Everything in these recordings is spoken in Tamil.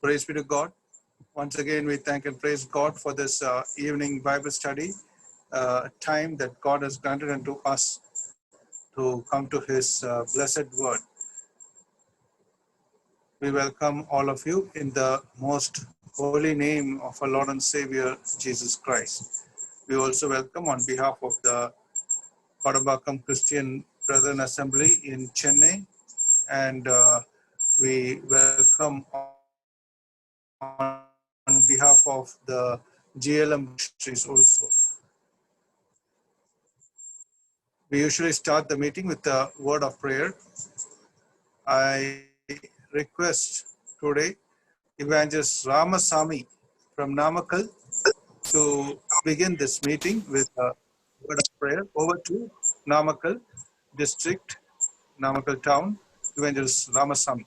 Praise be to God. Once again, we thank and praise God for this evening Bible study time that God has granted unto us to come to His blessed word. We welcome all of you in the most holy name of our Lord and Savior, Jesus Christ. We also welcome on behalf of the Kodambakam Christian Brethren Assembly in Chennai, and we welcome on behalf of the GLM ministries also. We usually start the meeting with a word of prayer. I request today Evangelist Ramasamy from Namakkal to begin this meeting with a word of prayer. Over to Namakkal district, Namakkal town, Evangelist Ramasamy.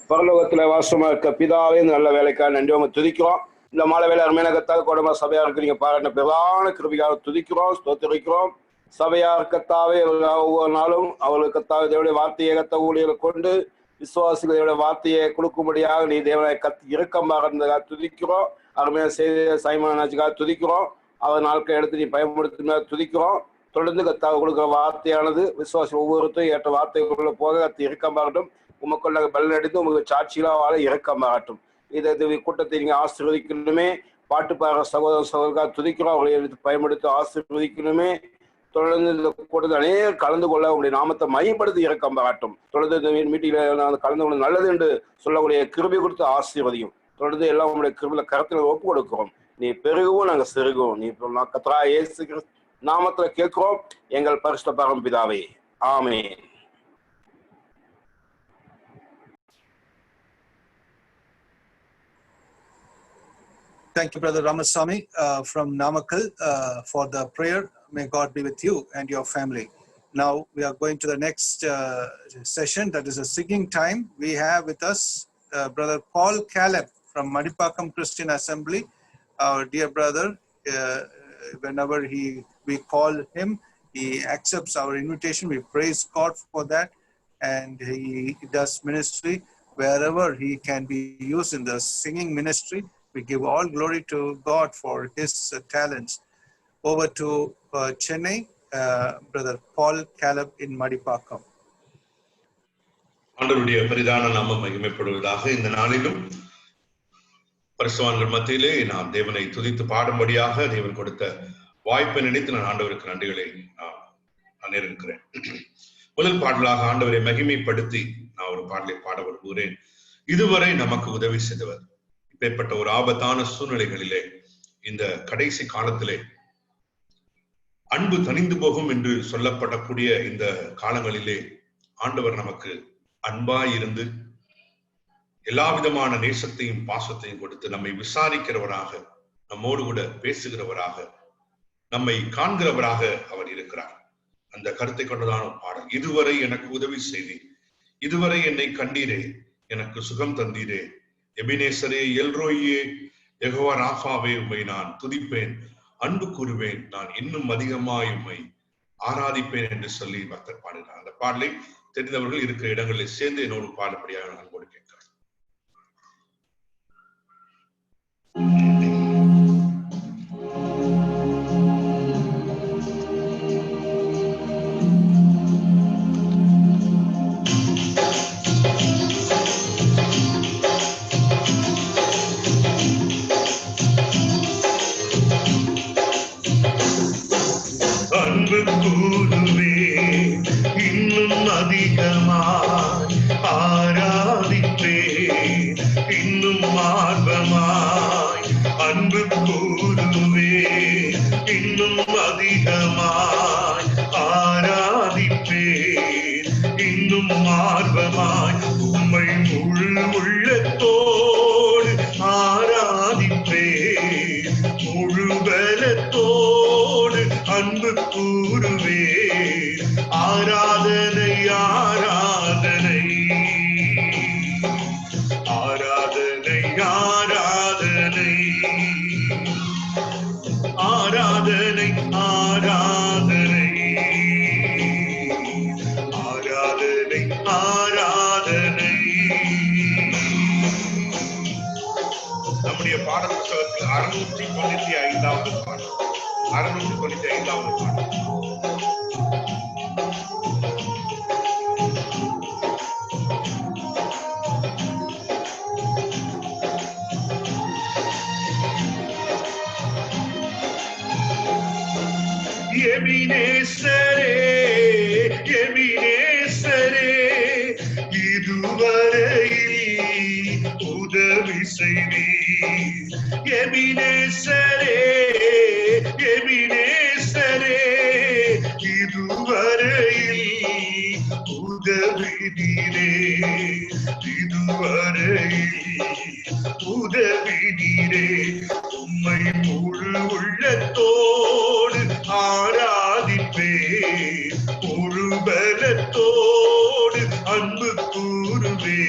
பரலோகத்தில் வாசமா இருக்க பிதாவே நல்ல வேலைக்காக நன்றி உங்க துதிக்கிறோம். இந்த மாலை வேலை அருமையான கத்தாக கொடமா சபையா இருக்கிறீங்க பாராட்டின பிரதான கிருபையாக துதிக்கிறோம், ஸ்தோத்திரிக்கிறோம். சபையா கத்தாவே ஒவ்வொரு நாளும் அவர்களுக்கு கத்தாவே தேவனுடைய வார்த்தையை கத்த ஊழியர்களை கொண்டு விசுவாசிகளுடைய வார்த்தையை கொடுக்கும்படியாக நீ தேவனை இறக்கமாக இருந்ததாக துதிக்கிறோம். அருமையான செய்தியை சைமனாச்சுக்காக துதிக்கிறோம். அவர் நாட்கள் எடுத்து நீ பயன்படுத்தினா துதிக்கிறோம். தொடர்ந்து கத்தாக கொடுக்குற வார்த்தையானது விசுவாசி ஒவ்வொருத்தையும் ஏற்ற வார்த்தைக்குள்ள போக கத்து இறக்கமாகட்டும். உமக்குள்ள பலனடைந்து உங்களுக்கு சாட்சிகளாக வாழ இறக்கமாகட்டும். இதை கூட்டத்தை நீங்க ஆசீர்வதிக்கணுமே. பாட்டு பாடுற சகோதர சகோதரர்களாக துதிக்கிறோம். அவர்களை எடுத்து பயன்படுத்தி ஆசீர்வதிக்கணுமே. தொடர்ந்து இந்த கூட்டத்தில் அநேகர் கலந்து கொள்ள உங்களுடைய நாமத்தை மையப்படுத்தி இறக்கமாகட்டும். தொடர்ந்து இந்த மீட்டிங்ல கலந்து கொள்ள நல்லது என்று சொல்லக்கூடிய கிருபை கொடுத்து ஆசீர்வதியும். தொடர்ந்து எல்லாம் உங்களுடைய கிருபையில கருத்தில் ஒப்பு கொடுக்கிறோம். நீ பெருகவும் நாங்கள் செருகுவோம். நீ கர்த்தரா இயேசு கிறிஸ்து நாமத்துல கேட்கிறோம் எங்கள் பரிசுத்த பரமபிதாவே. ஆமென். Thank you, Brother Ramasamy from Namakkal for the prayer. May God be with you and your family. Now we are going to the next session, that is a singing time. We have with us Brother Paul Caleb from Madipakam Christian Assembly, our dear brother. Whenever we call him, he accepts our invitation. We praise God for that, and he does ministry wherever he can be used in the singing ministry. We give all glory to God for his talents. Over to Chennai, Brother Paul Caleb in Madipakam. ஆண்டவருடைய பரிதான நாமம் மகிமைப்படுவதாக. இந்த நாளிலும் பரிசுத்தவான்கள் மத்தியிலே நாம் தேவனை துதித்து பாடும்படியாக தேவன் கொடுத்த வாய்ப்பை நினைத்து நான் ஆண்டவருக்கு நன்றிகளை நான் இருக்கிறேன். முதல் பாடலாக ஆண்டவரை மகிமைப்படுத்தி நான் ஒரு பாடலை பாட விரும்புகிறேன். இதுவரை நமக்கு உதவி செய்தவர். இப்பேற்பட்ட ஒரு ஆபத்தான சூழ்நிலைகளிலே, இந்த கடைசி காலத்திலே அன்பு தணிந்து போகும் என்று சொல்லப்படக்கூடிய இந்த காலங்களிலே ஆண்டவர் நமக்கு அன்பாயிருந்து எல்லா விதமான நேசத்தையும் பாசத்தையும் கொடுத்து நம்மை விசாரிக்கிறவராக, நம்மோடு கூட பேசுகிறவராக, நம்மை காண்கிறவராக அவர் இருக்கிறார். அந்த கருத்தை கொண்டதான பாடல். இதுவரை எனக்கு உதவி செய்தீர், இதுவரை என்னை கண்டீரே, எனக்கு சுகம் தந்தீரே, எபினேசரே, எல்ரோயே, யெகோவா ராஃபாவே, உம்மை நான் துதிப்பேன், அன்பு கூறுவேன், நான் இன்னும் அதிகமாய் உம்மை ஆராதிப்பேன் என்று சொல்லி பக்தர் பாடினார். அந்த பாடலை தெரிந்தவர்கள் இருக்கிற இடங்களில் சேர்ந்து என்னோடு பாடும்படியாக நான் அன்போடு கேட்கிறேன். அன்பு கூறுவேன், இன்னும் அதிகமாய் ஆராதிப்பேன், இன்னும் ஆர்வமாய் புத்தகத்தில் 695வது பாடல். 695வது பாடல். எபினேசரே எபினேசரே இதுவரையில் உதவி செய்தீர். எபினேசரே எபினேசரே இதுவரையில் உதவினீரே இதுவரையில் உதவினீரே. உம்மை முழு உள்ளத்தோடு ஆராதிப்பே முழு பலத்தோடு அன்பு கூறுவே.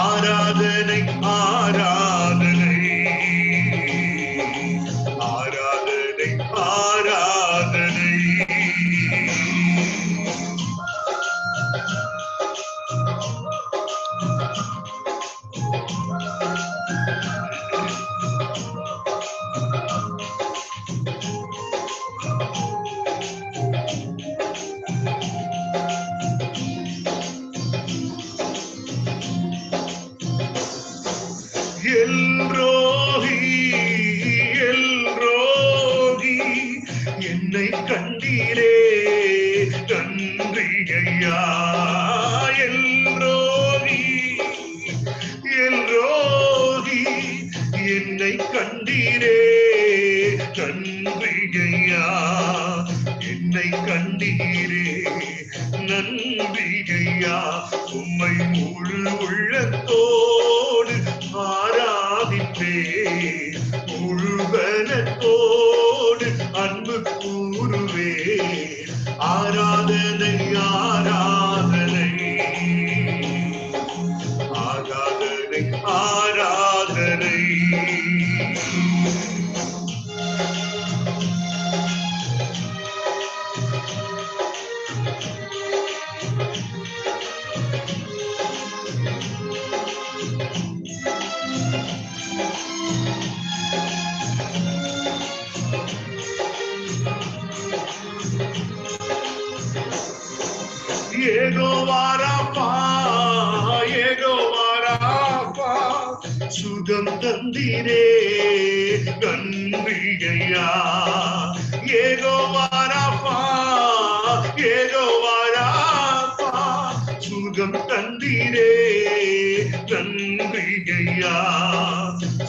ஆராதனை ஆராதனை ஆராதனை ஆராதனை. எல்ரோஹி எல்ரோஹி என்னை கண்டீரே நன்றி ஐயா. எல்ரோஹி எல்ரோஹி என்னை கண்டீரே நன்றி ஐயா. என்னை கண்டீரே நன்றி ஐயா. உம்மை முழு உள்ளத்தோடு ஆராதிப்பே முழு பலத்தோடு அன்பு கூறுவே. ஆராதனை ஆராதனை ஆராதனை ஆராதனை. யெகோவா ராபா யெகோவா ராபா சுகம் தந்தீரே நன்றி ஐயா. யெகோவா ராபா யெகோவா ராபா சுகம் தந்தீரே நன்றி ஐயா.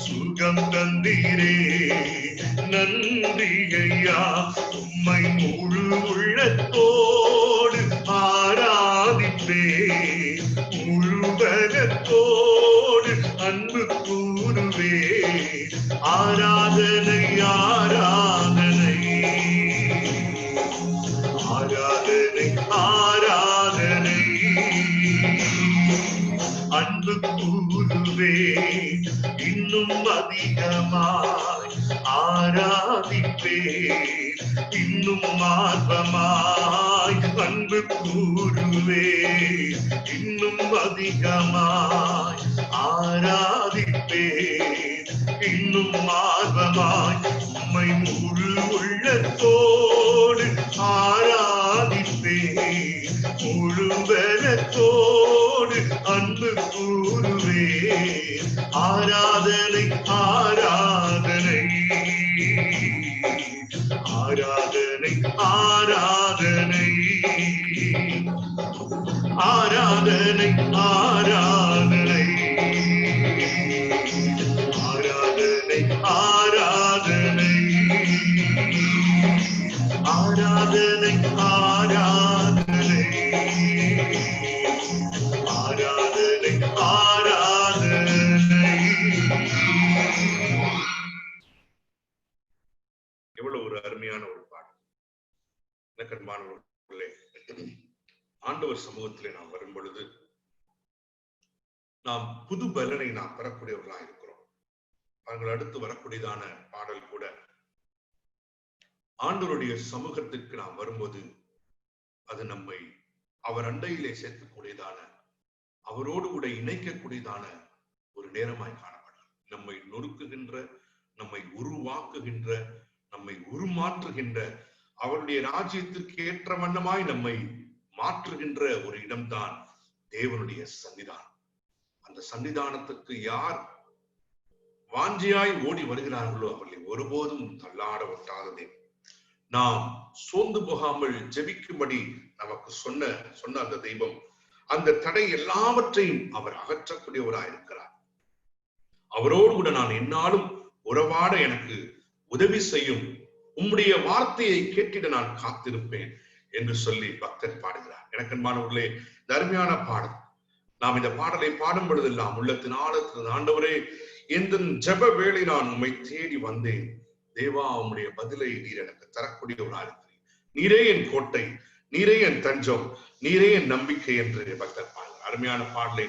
சுகம் தந்தீரே நன்றி ஐயா. உம்மை முழு உள்ளத்தோடு ஆராதிப்பே முழு பலத்தோடு அன்பு கூறுவே. ஆராதனை ஆராதனை ஆராதனை ஆராதனை. அன்பு கூறுவே இன்னும் அதிகமாய் ஆராதிப்பே இன்னும் ஆர்வமாய் அன்பு கூறுவே இன்னும் அதிகமாய் ஆராதிப்பே இன்னும் ஆர்வமாய் உம்மை முழு உள்ளத்தோடு ஆராதிப்பே முழு பலத்தோடு அன்பு கூறுவே. ஆராதனை ஆராதனை ஆராதனை ஆராதனை ஆராதனை ஆராதனை ஆராதனை ஆராதனை ஆராதனை ஆராதனை ஆராதனை ஆராதனை. எவ்வளவு ஒரு அருமையான ஒரு பாடல். எனக்கன்பானவர்களே, ஆண்டவர் சமூகத்திலே நாம் வரும் பொழுது நாம் புது பலனை நாம் பெறக்கூடியவர்களா இருக்கிறோம். அவர்கள் அடுத்து வரக்கூடியதான பாடல் கூட ஆண்டவருடைய சமூகத்திற்கு நாம் வரும்போது அது நம்மை அவர் அண்டையிலே சேர்க்கக்கூடியதான அவரோடு கூட இணைக்கக்கூடியதான ஒரு நேரமாய் காணப்படும். நம்மை நொறுக்குகின்ற, நம்மை உருவாக்குகின்ற, நம்மை உருமாற்றுகின்ற, அவருடைய ராஜ்யத்திற்கு ஏற்ற வண்ணமாய் நம்மை மாற்றுகின்ற ஒரு இடம்தான் தேவனுடைய சன்னிதானம். அந்த சன்னிதானத்துக்கு யார் வாஞ்சியாய் ஓடி வருகிறார்களோ அவர்களை ஒருபோதும் தள்ளாட ஒட்டாததே. நாம் சோர்ந்து போகாமல் ஜெபிக்கும்படி நமக்கு சொன்ன அந்த தெய்வம் அந்த தடை எல்லாவற்றையும் அவர் அகற்றக்கூடியவராயிருக்கிறார். அவரோடு கூட நான் என்னாலும் உறவாட எனக்கு உதவி செய்யும், உம்முடைய வார்த்தையை கேட்டிட நான் காத்திருப்பேன் என்று சொல்லி பக்தர் பாடுகிறார். எனக்கு அன்பானவர்களே, அருமையான பாடல். நாம் இந்த பாடலை பாடும் பொழுதெல்லாம் உள்ளத்தின் ஆழத்தின் ஆண்டவரே, எந்த ஜெப வேளை நான் உம்மை தேடி வந்தேன், தேவா உம்முடைய பதிலை நீர் எனக்கு தரக்கூடியவராயிருக்கிறீர். நீரே என் கோட்டை, நீரே என் தஞ்சம், நீரே என் நம்பிக்கை என்று பக்தர் பாடுகிறார். அருமையான பாடலை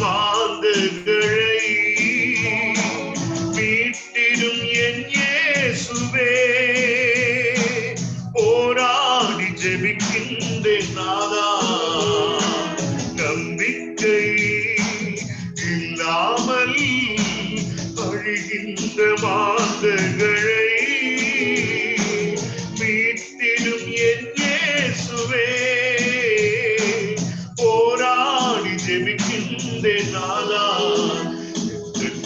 மாந்தர்களை மீட்டிடும் என் இயேசுவே, போராடி ஜெபிக்கின்றேன் நாதா, நம்பிக்கை இல்லாமல் அழிகின்ற மாந்தர்களை மீட்டிடும் என் இயேசுவே, போராடி ஜெபிக்கின்றேன் நாதா,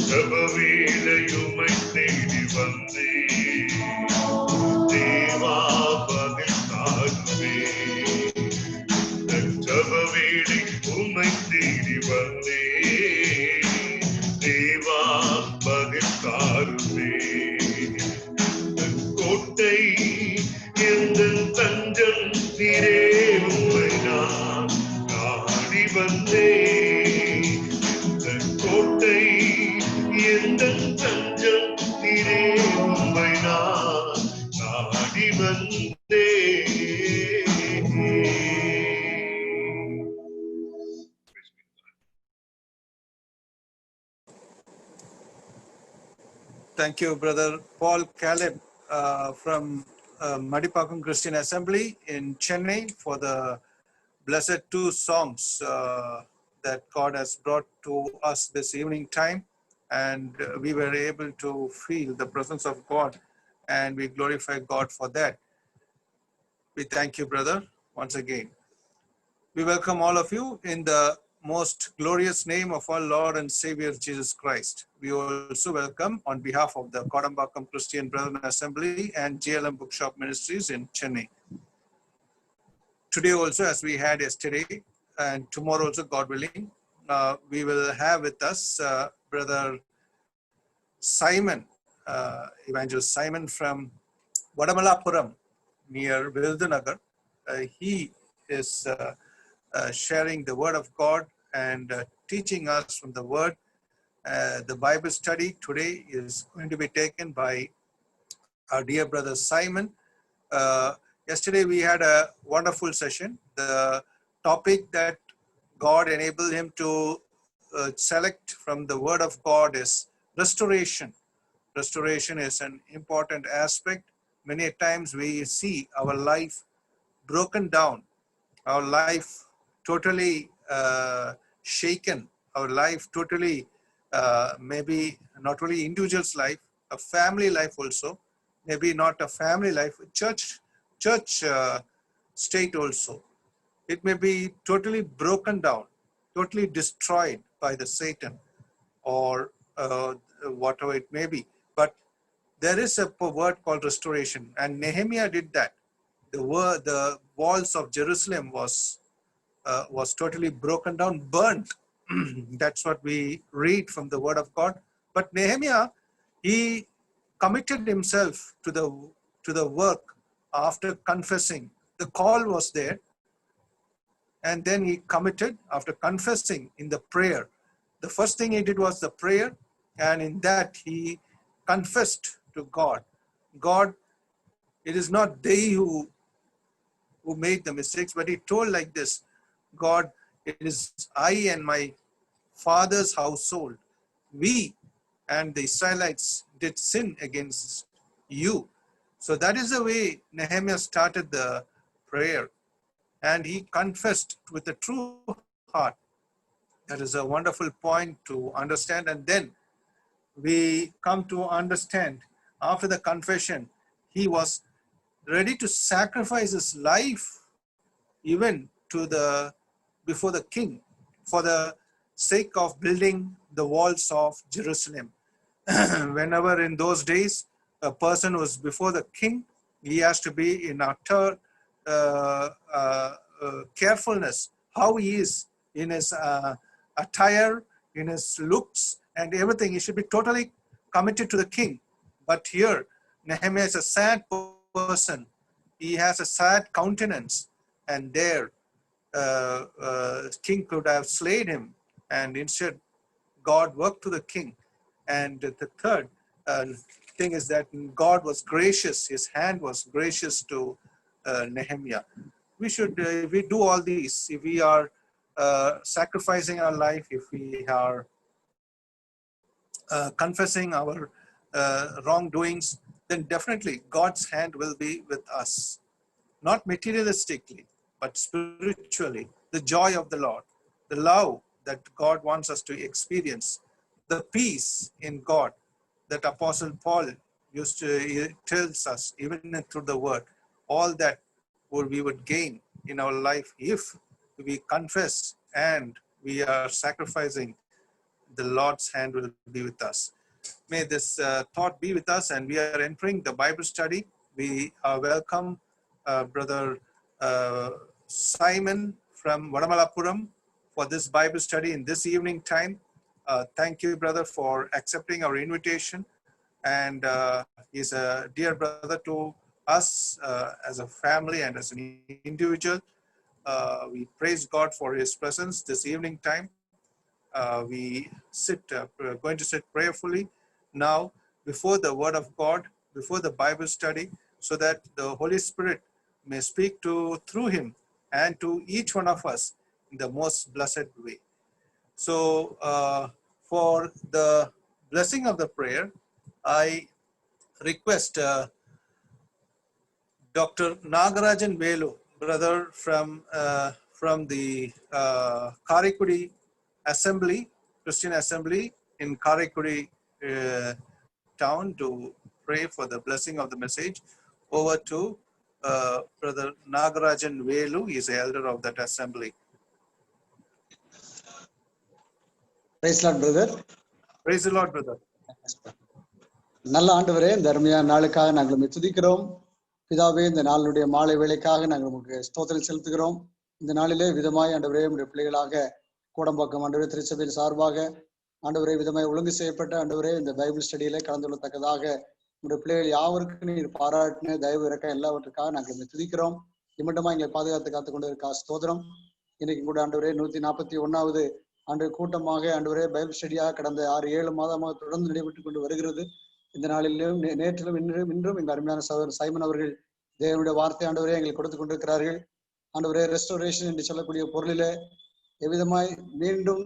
ஜெப வேளையுமை தேடி வந்தேன் தேவா, பதில் தாருவே. ஜெப வேளை உம்மை தேடி வந்தேன் தேவா, பதில் தாருவே. கோட்டை எந்தன் தஞ்சம் நீரே, உம்மை நான் நாடி வந்தேன். கோட்டை எந்தன் தஞ்சம் நீரே, உம்மை நான் நாடி வந்தேன். Thank you, Brother Paul Caleb from Madipakam Christian Assembly in Chennai for the blessed two songs that God has brought to us this evening time. And we were able to feel the presence of God, and we glorify God for that. We thank you, brother, once again. We welcome all of you in the most glorious name of our Lord and Savior Jesus Christ. We also welcome on behalf of the Kodambakam Christian Brethren Assembly and JLM Bookshop Ministries in Chennai. Today also, as we had yesterday, and tomorrow also, God willing, we will have with us Brother Simon, Evangelist Simon from Vadamalapuram near Virudhunagar. He is sharing the word of God and teaching us from the word. The Bible study today is going to be taken by our dear brother Simon. Yesterday we had a wonderful session. The topic that God enabled him to select from the word of God is restoration. Restoration is an important aspect. Many times we see our life broken down, our life totally shaken, our life totally, maybe not only individual's life, a family life also, maybe not a family life, church state also. It may be totally broken down, totally destroyed by the Satan or whatever it may be. But there is a word called restoration, and Nehemiah did that. The walls of Jerusalem was totally broken down, burnt. That's what we read from the word of God. But Nehemiah, he committed himself to the work after confessing. The call was there, and then he committed after confessing in the prayer. The first thing he did was the prayer, and in that he confessed to God. God, it is not they who made the mistakes, but he told like this: God, it is I and my father's household. We and the Israelites did sin against you. So that is the way Nehemiah started the prayer. And he confessed with a true heart. That is a wonderful point to understand. And then we come to understand, after the confession, he was ready to sacrifice his life even before the king, for the sake of building the walls of Jerusalem. Whenever in those days a person was before the king, he has to be in utter carefulness, how he is in his attire, in his looks, and everything. He should be totally committed to the king. But here, Nehemiah is a sad person. He has a sad countenance, and there, king could have slain him, and instead, God worked to the king. And the third thing is that God was gracious. His hand was gracious to Nehemiah. We should, if we do all these, if we are sacrificing our life, if we are confessing our wrongdoings, then definitely God's hand will be with us. Not materialistically, but spiritually. The joy of the Lord, the love that God wants us to experience, the peace in God that Apostle Paul tells us, even through the word, all that we would gain in our life if we confess and we are sacrificing. The Lord's hand will be with us. May this thought be with us, and we are entering the Bible study. We welcome Brother Simon from Vadamalapuram for this Bible study in this evening time. Thank you, brother, for accepting our invitation. And he's a dear brother to us as a family and as an individual. We praise God for his presence this evening time. We are going to sit prayerfully now before the Word of God, before the Bible study, so that the Holy Spirit may speak through him and to each one of us in the most blessed way. So for the blessing of the prayer, I request Dr. Nagarajan Velu, brother from the Karikudi Assembly, Christian Assembly in Karikudi town, to pray for the blessing of the message. Over to Brother Nagarajan Velu. He is the elder of that assembly. Praise the Lord, brother. Praise the Lord, brother. நல்ல ஆண்டவரே, இந்த அருமையான நாளுக்காக நாங்கள் உம்மை துதிக்கிறோம். பிதாவே, இந்த நாளுடைய மாலை வேளைக்காக நாங்கள் உங்களுக்கு ஸ்தோத்திரம் செலுத்துகிறோம். இந்த நாளிலே விதமாய் ஆண்டவரே உடைய பிள்ளைகளாக கோடம்பாக்கம் ஆண்டவரே திருச்சபையின் சார்பாக ஆண்டவரே விதமாய் ஒழுங்கு செய்யப்பட்ட ஆண்டவரே இந்த பைபிள் ஸ்டடியிலே கலந்து கொள்ளத்தக்கதாக உடைய பிள்ளைகள் யாவருக்கும் நீர் பாராட்டின தயவு இறக்க எல்லாவற்றுக்காக நாங்கள் உம்மை துதிக்கிறோம். இம்மட்டமா எங்களை பாதுகாத்து காத்துக்கொண்டு இருக்கா ஸ்தோத்திரம். இன்னைக்கு கூட ஆண்டவரே 141வது ஆண்டு கூட்டமாக ஆண்டவரே பைபிள் ஸ்டடியாக கடந்த 6-7 மாதமாக தொடர்ந்து நடைபெற்றுக் கொண்டு வருகிறது. இந்த நாளிலும் நேற்றிலும் இன்றும் எங்கள் அருமையான சகோதரர் சைமன் அவர்கள் தேவனுடைய வார்த்தை ஆண்டவரே எங்களுக்கு கொடுத்து கொண்டிருக்கிறார்கள். ஆண்டவரே ரெஸ்டோரேஷன் என்று சொல்லக்கூடிய பொருளிலே எவ்விதமாய் மீண்டும்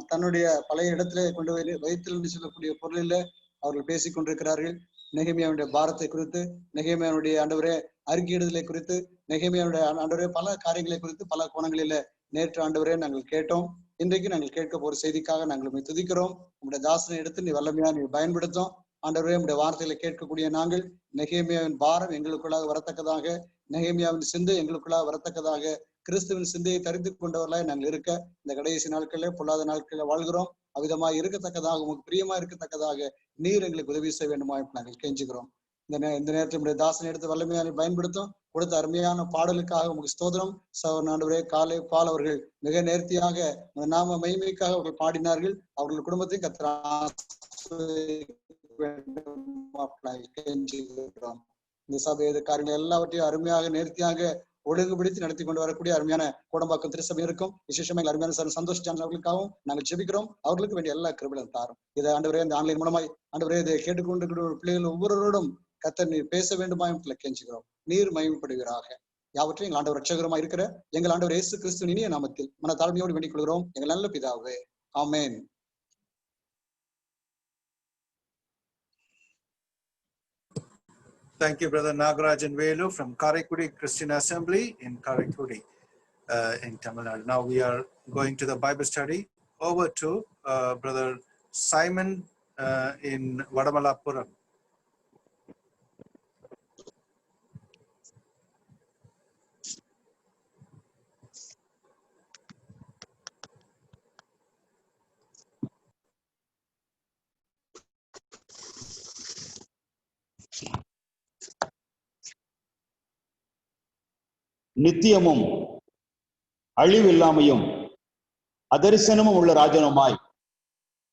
தன்னுடைய பழைய இடத்திலே கொண்டு வைத்தல் என்று சொல்லக்கூடிய பொருளிலே அவர்கள் பேசிக் கொண்டிருக்கிறார்கள். நெகேமியாவுடைய பாரத்தை குறித்து, நெகேமியாவுடைய ஆண்டவரே அறிக்கையிடுதலை குறித்து, நெகேமியாவுடைய ஆண்டவரே பல காரியங்களை குறித்து பல கோணங்களில நேற்று ஆண்டவரே நாங்கள் கேட்டோம். இன்றைக்கு நாங்கள் கேட்க போற செய்திக்காக நாங்கள் உம்மை துதிக்கிறோம். உங்களுடைய தாசனை எடுத்து நீ வல்லமையா நீ பயன்படுத்தும். ஆண்டவரே உடைய வார்த்தைகளை கேட்கக்கூடிய நாங்கள் நெகேமியாவின் பாரம் எங்களுக்குள்ளாக வரத்தக்கதாக, நெகேமியாவின் சிந்தை எங்களுக்குள்ளாக வரத்தக்கதாக, கிறிஸ்துவின் சிந்தையை தரித்து கொண்டவர்களாய் நாங்கள் இருக்க இந்த கடைசி நாட்களில் பொல்லாத நாட்களில் வாழ்கிறோம். அவ்விதமாக இருக்கத்தக்கதாக, உங்களுக்கு பிரியமா இருக்கத்தக்கதாக நீர் எங்களுக்கு உதவி செய்ய வேண்டுமா நாங்கள் கெஞ்சுகிறோம். இந்த நேரத்தில் உடைய தாசனை எடுத்து வல்லமையான பயன்படுத்தும். கொடுத்த அருமையான பாடலுக்காக உங்களுக்கு ஸ்தோத்திரம். சகோதரன் ஆண்டவரே காலை பால் அவர்கள் மிக நேர்த்தியாக நாம மகிமைக்காக அவர்கள் பாடினார்கள். அவர்கள் குடும்பத்தை இந்த சபை காரியங்கள் எல்லாவற்றையும் அருமையாக நேர்த்தியாக ஒழுங்குபடுத்தி நடத்தி கொண்டு வரக்கூடிய அருமையான கோடம்பாக்கம் திருச்சபை இருக்கும். விசேஷமாக அருமையான சந்தோஷ் ஜான் அவர்களுக்காகவும் நாங்கள் ஜெபிக்கிறோம். அவர்களுக்கு வேண்டிய எல்லா கிருபையும் தாரும். இதை ஆண்டவரே இந்த ஆன்லைன் மூலமாய் ஆண்டவரே இதை கேட்டுக்கொண்டிருக்கிற பிள்ளைகள் ஒவ்வொருவரோடும் கர்த்தர் நீர் பேச வேண்டுமா கெஞ்சுகிறோம். நீர் மகிமைப்படுவீராக. யாவற்றையும் எங்கள் ஆண்டவர் ரட்சகரமா இருக்கிற எங்கள் ஆண்டவர் இயேசு கிறிஸ்து இனிய நாமத்தில் மன தாழ்மையோடு வேண்டிக் கொள்கிறோம் எங்கள் நல்ல பிதாவே. ஆமென். Thank you, Brother Nagarajan Velu from Karaikudi Christian Assembly in Karaikudi in Tamil Nadu. Now we are going to the Bible study. Over to Brother Simon in Vadamalapuram. நித்தியமும் அழிவில்லாமையும் அதரிசனமும் உள்ள ராஜனுமாய்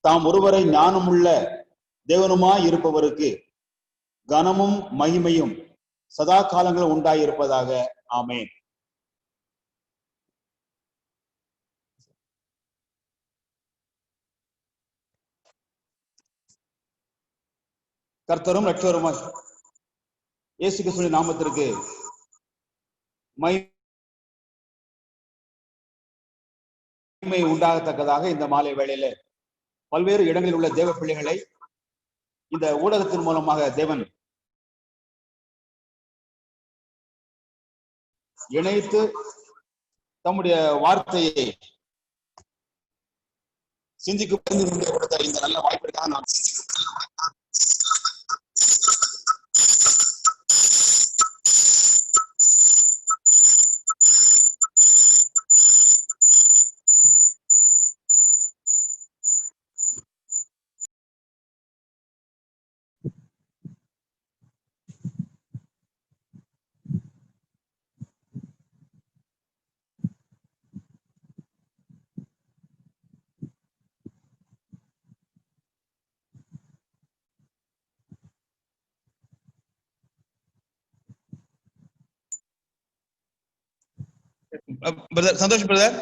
தாம் ஒருவரை ஞானமுள்ள தேவனுமாய் இருப்பவருக்கு கனமும் மகிமையும் சதா காலங்களும் உண்டாயிருப்பதாக. ஆமென். கர்த்தரும் ரட்சகருமாய் இயேசு கிறிஸ்துவின் நாமத்திற்கு மகிமை உண்டாகத்தக்கதாக இந்த மாலை வேளையில பல்வேறு இடங்களில் உள்ள தேவ பிள்ளைகளை இந்த ஊடகத்தின் மூலமாக தேவன் இணைத்து தம்முடைய வார்த்தையை சிந்திக்க கொடுத்த இந்த நல்ல வாய்ப்பிற்காக நாம் brother Santhosh brother.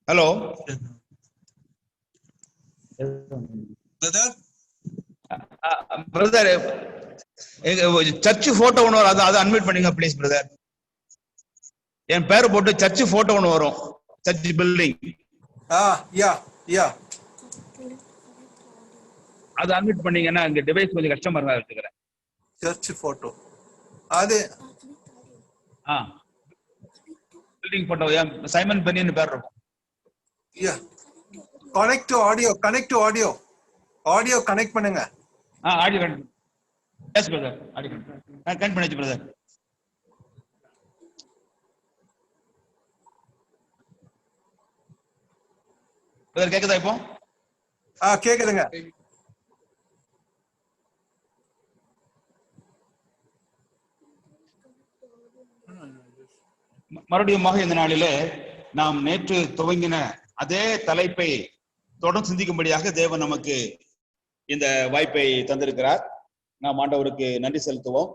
Hello brother, church photo ஒன்று வரும், அதை அட்மிட் பண்ணுங்க ப்ளீஸ் பிரதர். என் பேரை போட்டு சர்ச் போட்டோ ஒன்று வரும், சர்ச் பில்டிங். அதை அட்மிட் பண்ணீங்கன்னா இங்க டிவைஸ் கொஞ்சம் கஷ்டமா இருந்தா எடுத்துக்கிறேன். சர்ச் போட்டோ அது பில்டிங் போட்டோ சைமன் பெனின்னு பேர் இருக்கும். Connect to audio audio connect பண்ணுங்க. Audio connect. Yes brother, audio connect பண்ணிச்சு பிரதர். பிரதர் கேக்குதா இப்போ? கேக்குதுங்க. மறுபடியும் இந்த நாளிலே நாம் நேற்று துவங்கின அதே தலைப்பை தொடர்ந்து சிந்திக்கும்படியாக தேவன் நமக்கு இந்த வாய்ப்பை தந்திருக்கிறார். நாம் ஆண்டவருக்கு நன்றி செலுத்துவோம்.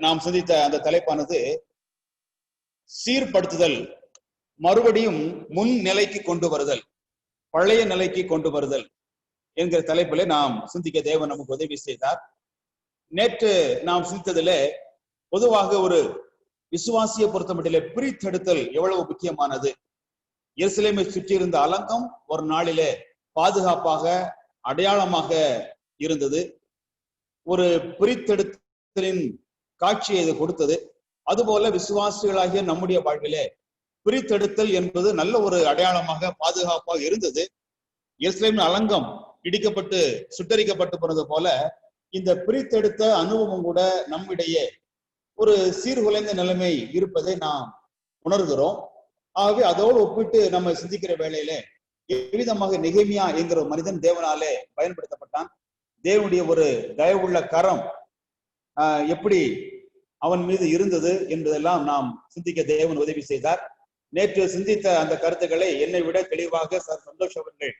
நாம் சிந்தித்த அந்த தலைப்பானது சீர்படுத்துதல், மறுபடியும் முன் நிலைக்கு கொண்டு வருதல், பழைய நிலைக்கு கொண்டு வருதல் என்கிற தலைப்பிலே நாம் சிந்திக்க தேவன் நமக்கு உதவி செய்தார். நேற்று நாம் சிந்தித்ததிலே பொதுவாக ஒரு விசுவாசியை பொறுத்தமட்டிலே பிரித்தெடுத்தல் எவ்வளவு முக்கியமானது. எருசலேமை சுற்றி இருந்த அலங்கம் ஒரு நாளிலே பாதுகாப்பாக அடையாளமாக இருந்தது. ஒரு பிரித்தெடுத்தலின் காட்சியை இது கொடுத்தது. அதுபோல விசுவாசிகளாகிய நம்முடைய வாழ்விலே பிரித்தெடுத்தல் என்பது நல்ல ஒரு அடையாளமாக பாதுகாப்பாக இருந்தது. எருசலேமின் அலங்கம் இடிக்கப்பட்டு சுட்டரிக்கப்பட்டு போனது போல இந்த பிரித்தெடுத்த அனுபவம் கூட நம்மிடையே ஒரு சீர்குலைந்த நிலைமை இருப்பதை நாம் உணர்கிறோம். ஆகவே அதோடு ஒப்பிட்டு நம்ம சிந்திக்கிற வேளையிலே எவ்விதமாக நெகேமியா என்கிற ஒரு மனிதன் தேவனாலே பயன்படுத்தப்பட்டான், தேவனுடைய ஒரு தயவுள்ள கரம் எப்படி அவன் மீது இருந்தது என்பதெல்லாம் நாம் சிந்திக்க தேவன் உதவி செய்தார். நேற்று சிந்தித்த அந்த கருத்துக்களை என்னை விட தெளிவாக சந்தோஷ் அவர்கள்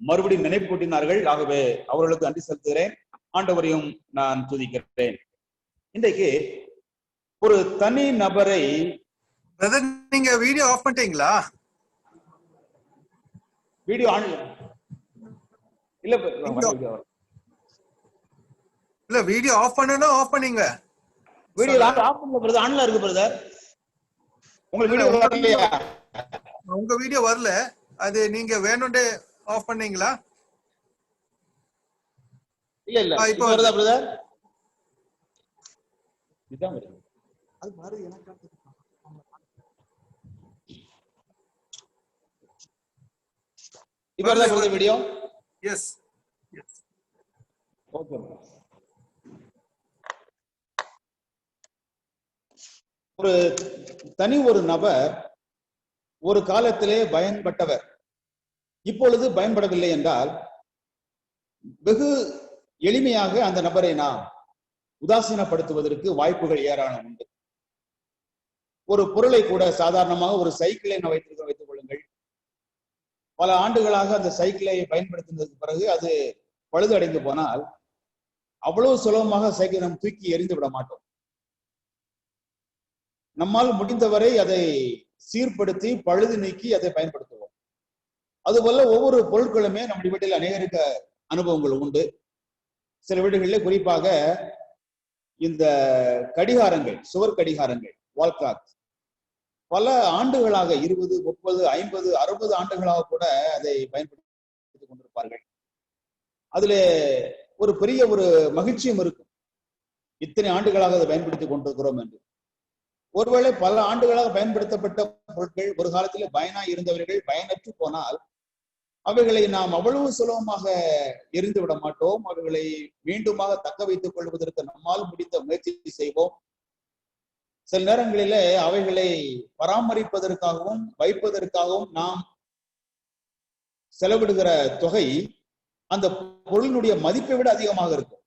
மறுபடியும் நினைப்பூட்டினார்கள். ஆகவே அவர்களுக்கு நன்றி செலுத்துகிறேன், ஆண்டவரையும் நான் துதிக்கிறேன். இன்றைக்கு ஒரு தனி நபரை நீங்க வீடியோ ஆஃப் பண்ணிட்டீங்களா? வீடியோ ஆன் இல்ல வீடியோ ஆஃப் பண்ணனும். ஆஃப் பண்ணீங்க. வீடியோ ஆஃப் பண்ணல பிரதர், ஆன்ல இருக்கு பிரதர். உங்களுக்கு வீடியோ வரலையா? உங்க வீடியோ வரல, அது நீங்க வேணும்னே ஆஃப் பண்ணீங்களா? இல்ல இப்போ வருதா பிரதர்? இதான் வருது. அது பாரு எனக்கு இப்போ வருதா பிரதர் வீடியோ? S okay. ஒரு தனி ஒரு நபர் ஒரு காலத்திலே பயன்பட்டவர், இப்பொழுது பயன்படவில்லை என்றால் வெகு எளிமையாக அந்த நபரை நாம் உதாசீனப்படுத்துவதற்கு வாய்ப்புகள் ஏராளம் உண்டு. ஒரு பொருளை கூட சாதாரணமாக ஒரு சைக்கிளை வைத்துக் கொள்ளுங்கள். பல ஆண்டுகளாக அந்த சைக்கிளை பயன்படுத்தினதுக்கு பிறகு அது பழுது அடைந்து போனால் அவ்வளவு சுலபமாக சைக்கிளை நாம் தூக்கி எறிந்து விட மாட்டோம். நம்மால் முடிந்தவரை அதை சீர்படுத்தி பழுது நீக்கி அதை பயன்படுத்துவோம். அதுபோல ஒவ்வொரு பொருட்களுமே நம்முடைய வீட்டில் அநேக அனுபவங்கள் உண்டு. சில வீடுகளில் குறிப்பாக இந்த கடிகாரங்கள், சுவர் கடிகாரங்கள், வால் கிளாக், பல ஆண்டுகளாக 20, 30, 50, 60 ஆண்டுகளாக கூட அதை பயன்படுத்திக் கொண்டிருப்பார்கள். அதுல ஒரு பெரிய ஒரு மகிழ்ச்சியும் இருக்கும். இத்தனை ஆண்டுகளாக அதை பயன்படுத்திக் கொண்டிருக்கிறோம் என்று. ஒருவேளை பல ஆண்டுகளாக பயன்படுத்தப்பட்ட பொருட்கள் ஒரு காலத்தில் பயனாய் இருந்தவர்கள் பயனற்று போனால் அவைகளை நாம் அவ்வளவு சுலபமாக எரிந்து விட மாட்டோம். அவைகளை மீண்டுமாக தக்க வைத்துக் கொள்வதற்கு நம்மால் முடிந்த முயற்சி செய்வோம். சில நேரங்களிலே அவைகளை பராமரிப்பதற்காகவும் வைப்பதற்காகவும் நாம் செலவிடுகிற தொகை அந்த பொருளினுடைய மதிப்பை விட அதிகமாக இருக்கும்.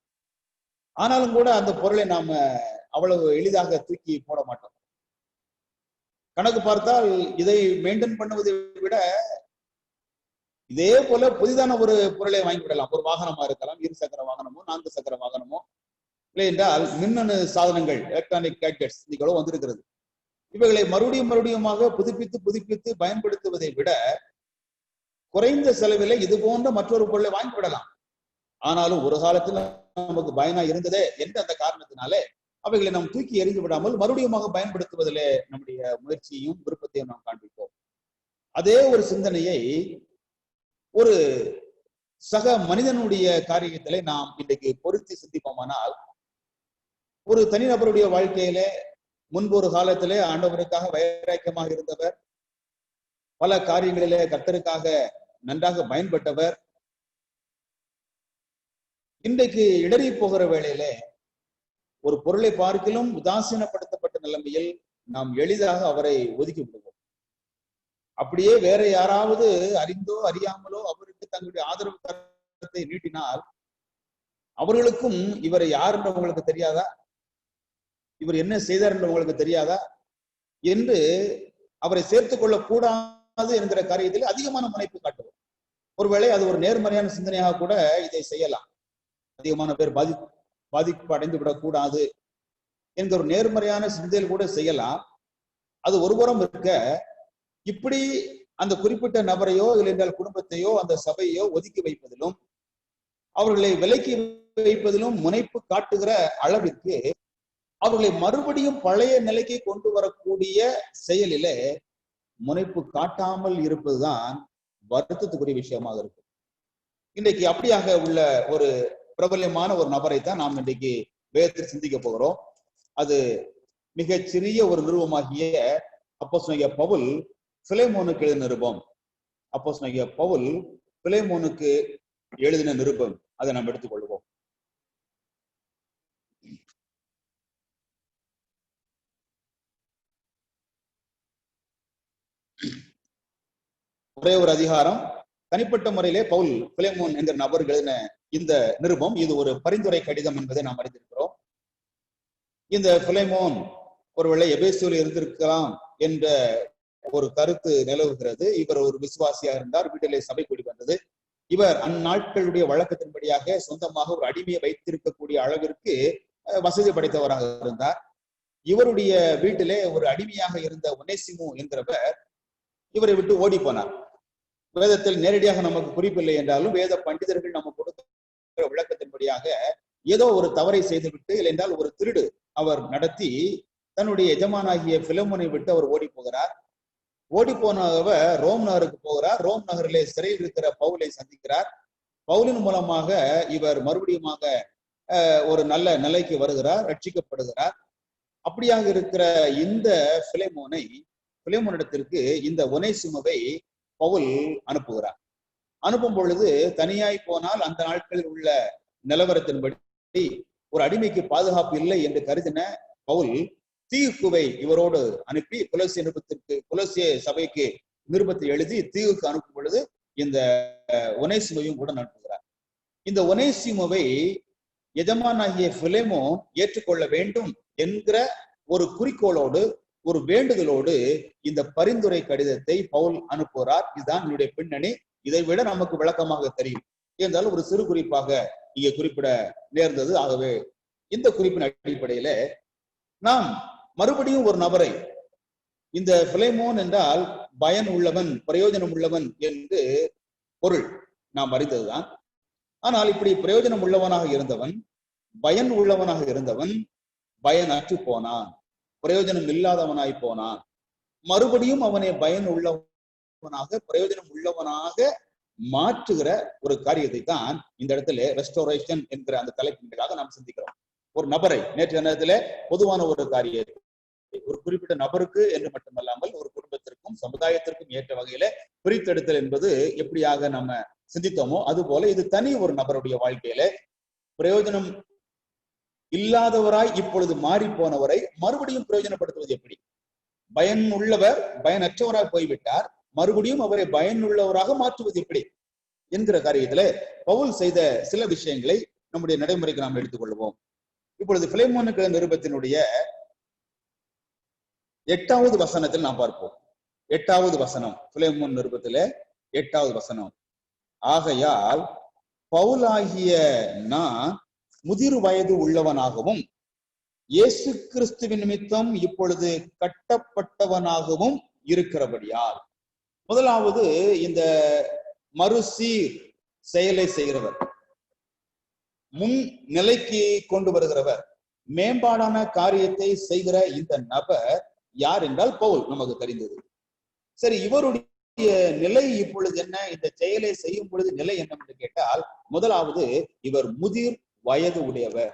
ஆனாலும் கூட அந்த பொருளை நாம அவ்வளவு எளிதாக தூக்கி போட மாட்டோம். கணக்கு பார்த்தால் இதை மெயின்டைன் பண்ணுவதை விட இதே போல புதிதான ஒரு பொருளை வாங்கிவிடலாம். ஒரு வாகனமா இருக்கலாம், 2 சக்கர வாகனமோ 4 சக்கர வாகனமோ, இல்லை என்றால் மின்னணு சாதனங்கள், எலக்ட்ரானிக் கேட்ஜெட்ஸ் இன்னைக்கு வந்திருக்கிறது. இவைகளை மறுபடியுமாக புதுப்பித்து பயன்படுத்துவதை விட குறைந்த செலவில் இது போன்ற மற்றொரு பொருளை வாங்கிவிடலாம். ஆனாலும் ஒரு காலத்துல நமக்கு பயனா இருந்ததே என்ற அந்த காரணத்தினாலே அவைகளை நாம் தூக்கி எறிந்து விடாமல் மறுபடியுமாக பயன்படுத்துவதிலே நம்முடைய முயற்சியையும் விருப்பத்தையும் நாம் காண்பிப்போம். அதே ஒரு சிந்தனையை ஒரு சக மனிதனுடைய காரியத்திலே நாம் இன்றைக்கு பொருத்தி சிந்திப்போமானால், ஒரு தனிநபருடைய வாழ்க்கையிலே முன்பு ஒரு காலத்திலே ஆண்டவருக்காக வைராக்கியமாக இருந்தவர், பல காரியங்களிலே கர்த்தருக்காக நன்றாக பயன்பட்டவர், இன்றைக்கு இடறி போகிற வேளையிலே ஒரு பொருளை பார்க்கிலும் உதாசீனப்படுத்தப்பட்ட நிலைமையில் நாம் எளிதாக அவரை ஒதுக்கி விடுவோம். அப்படியே வேற யாராவது அறிந்தோ அறியாமலோ அவருக்கு தங்களுடைய ஆதரவு கருத்தை நீட்டினால் அவர்களுக்கும் இவர் யார் என்று உங்களுக்கு தெரியாதா, இவர் என்ன செய்தார் என்று உங்களுக்கு தெரியாதா என்று அவரை சேர்த்துக் கொள்ளக் கூடாது என்கிற காரியத்தில் அதிகமான முனைப்பு காட்டுவோம். ஒருவேளை அது ஒரு நேர்மறையான சிந்தனையாக கூட இதை செய்யலாம். அதிகமான பேர் பாதிப்பு அடைந்து விடக்கூடாது என்கிற ஒரு நேர்மறையான சிந்தையில் கூட செய்யலாம். அது ஒருபுறம் இருக்க, இப்படி அந்த குறிப்பிட்ட நபரையோ இல்லைன்றால் குடும்பத்தையோ அந்த சபையோ ஒதுக்கி வைப்பதிலும் அவர்களை விலக்கி வைப்பதிலும் முனைப்பு காட்டுகிற அளவிற்கு அவர்களை மறுபடியும் பழைய நிலைக்கு கொண்டு வரக்கூடிய செயலிலே முனைப்பு காட்டாமல் இருப்பதுதான் வருத்தத்துக்குரிய விஷயமாக இருக்கும். இன்றைக்கு அப்படியாக உள்ள ஒரு பிரபல்யமான ஒரு நபரை தான் நாம் இன்றைக்கு வேதத்தில் சிந்திக்க போகிறோம். அது மிகச் சிறிய ஒரு நிருபமாகிய அப்போஸ்தலனாகிய பவுல் பிலேமோனுக்கு எழுதின நிருபம். அப்போஸ்தலனாகிய பவுல் பிலேமோனுக்கு எழுதின நிருபம், அதை நாம் எடுத்துக்கொள்வோம். ஒரே ஒரு அதிகாரம், தனிப்பட்ட முறையிலே பவுல் பிலேமோன் என்கிற நபர் எழுதின இந்த நிருபம். இது ஒரு பரிந்துரை கடிதம் என்பதை நாம் அறிந்திருக்கிறோம். இந்த பிலேமோன் ஒருவேளை எபேசுவில் இருந்திருக்கலாம் என்ற ஒரு கருத்து நிலவுகிறது. இவர் ஒரு விசுவாசியா இருந்தார், வீட்டிலே சபை கூடி வந்தது. இவர் அந்நாட்களுடைய வழக்கத்தின்படியாக சொந்தமாக ஒரு அடிமையை வைத்திருக்கக்கூடிய அளவிற்கு வசதி படைத்தவராக இருந்தார். இவருடைய வீட்டிலே ஒரு அடிமையாக இருந்த ஒனேசிமு என்கிறவர் இவரை விட்டு ஓடி போனார். வேதத்தில் நேரடியாக நமக்கு குறிப்பில்லை என்றாலும் வேத பண்டிதர்கள் நம்ம கொடுக்கிற விளக்கத்தின்படியாக ஏதோ ஒரு தவறை செய்துவிட்டு, இல்லை என்றால் ஒரு திருடு அவர் நடத்தி தன்னுடைய எஜமானாகிய பிலேமோனை விட்டு அவர் ஓடி போகிறார். ஓடி போனவர் ரோம் நகருக்கு போகிறார். ரோம் நகரிலே சிறையில் இருக்கிற பவுலை சந்திக்கிறார். பவுலின் மூலமாக இவர் மறுபடியுமாக ஒரு நல்ல நிலைக்கு வருகிறார், ரட்சிக்கப்படுகிறார். அப்படியாக இருக்கிற இந்த பிலேமோனிடத்திற்கு இந்த ஒனேசிமுவை பவுல் அனுப்புகிறார். அனுப்பும் பொழுது தனியாய் போனால் அந்த நாட்களில் உள்ள நிலவரத்தின்படி ஒரு அடிமைக்கு பாதுகாப்பு இல்லை என்று கருதின பவுல் தீகுவை இவரோடு அனுப்பி குலோசிய சபைக்கு நிருபத்தை எழுதி தீகுக்கு அனுப்பும் பொழுது இந்த ஒனேசிமுவையும் உடன் அனுப்புகிறார். இந்த ஒனேசிமுவை எஜமானாகிய பிலேமோன் ஏற்றுக்கொள்ள வேண்டும் என்கிற ஒரு குறிக்கோளோடு, ஒரு வேண்டுதலோடு இந்த பரிந்துரை கடிதத்தை பவுல் அனுப்புகிறார். இதுதான் என்னுடைய பின்னணி. இதை விட நமக்கு விளக்கமாக தெரியும். இருந்தாலும் ஒரு சிறு குறிப்பாக இங்கே குறிப்பிட நேர்ந்தது. ஆகவே இந்த குறிப்பின் அடிப்படையில நாம் மறுபடியும் ஒரு நபரை, இந்த பிலேமோன் என்றால் பயன் உள்ளவன், பிரயோஜனம் உள்ளவன் என்று பொருள் நாம் அறிந்ததுதான். ஆனால் இப்படி பிரயோஜனம் உள்ளவனாக இருந்தவன், பயன் உள்ளவனாக இருந்தவன் பயன் அற்று போனான், பிரயோஜனம் இல்லாதவனாய் போனான். மறுபடியும் அவனை பயன் உள்ளவனாக, பிரயோஜனம் உள்ளவனாக மாற்றுகிற ஒரு காரியத்தை தான் இந்த இடத்துல ரெஸ்டோரேஷன் என்கிற அந்த தலைப்பின்களாக நாம் சிந்திக்கிறோம். ஒரு நபரை நேற்று நேரத்துல பொதுவான ஒரு காரியத்தை ஒரு குறிப்பிட்ட நபருக்கு என்று மட்டுமல்லாமல் ஒரு குடும்பத்திற்கும் சமுதாயத்திற்கும் ஏற்ற வகையில பிரித்தெடுத்தல் என்பது எப்படியாக நம்ம சிந்தித்தோமோ அது போல இது தனி ஒரு நபருடைய வாழ்க்கையில பிரயோஜனம் இல்லாதவராய் இப்பொழுது மாறி போனவரை மறுபடியும் பிரயோஜனப்படுத்துவது எப்படி? பயனுள்ளவர் பயனற்றவராய் போய்விட்டார், மறுபடியும் அவரை பயனுள்ளவராக மாற்றுவது எப்படி என்கிற காரியத்துல பவுல் செய்த சில விஷயங்களை நம்முடைய நடைமுறைக்கு நாம் எடுத்துக்கொள்வோம். இப்பொழுது பிலேமோனுக்கு நிருபத்தினுடைய 8வது வசனத்தில் நாம் பார்ப்போம். 8வது வசனம், பிலேமோன் நிருபத்திலே 8வது வசனம். ஆகையால் பவுலாகிய நான் முதிர் வயது உள்ளவனாகவும் இயேசு கிறிஸ்துவின் நிமித்தம் இப்பொழுது கட்டப்பட்டவனாகவும் இருக்கிறபடியால். முதலாவது இந்த மறுசீர் செயலை செய்கிறவர், முன் நிலைக்கு கொண்டு வருகிறவர், மேம்பாடான காரியத்தை செய்கிற இந்த நபர் யார் என்றால் பவுல் நமக்கு தெரிந்தது. சரி, இவருடைய நிலை இப்பொழுது என்ன? இந்த செயலை செய்யும் பொழுது நிலை என்ன என்று கேட்டால், முதலாவது இவர் முதிர் வயது உடையவர்.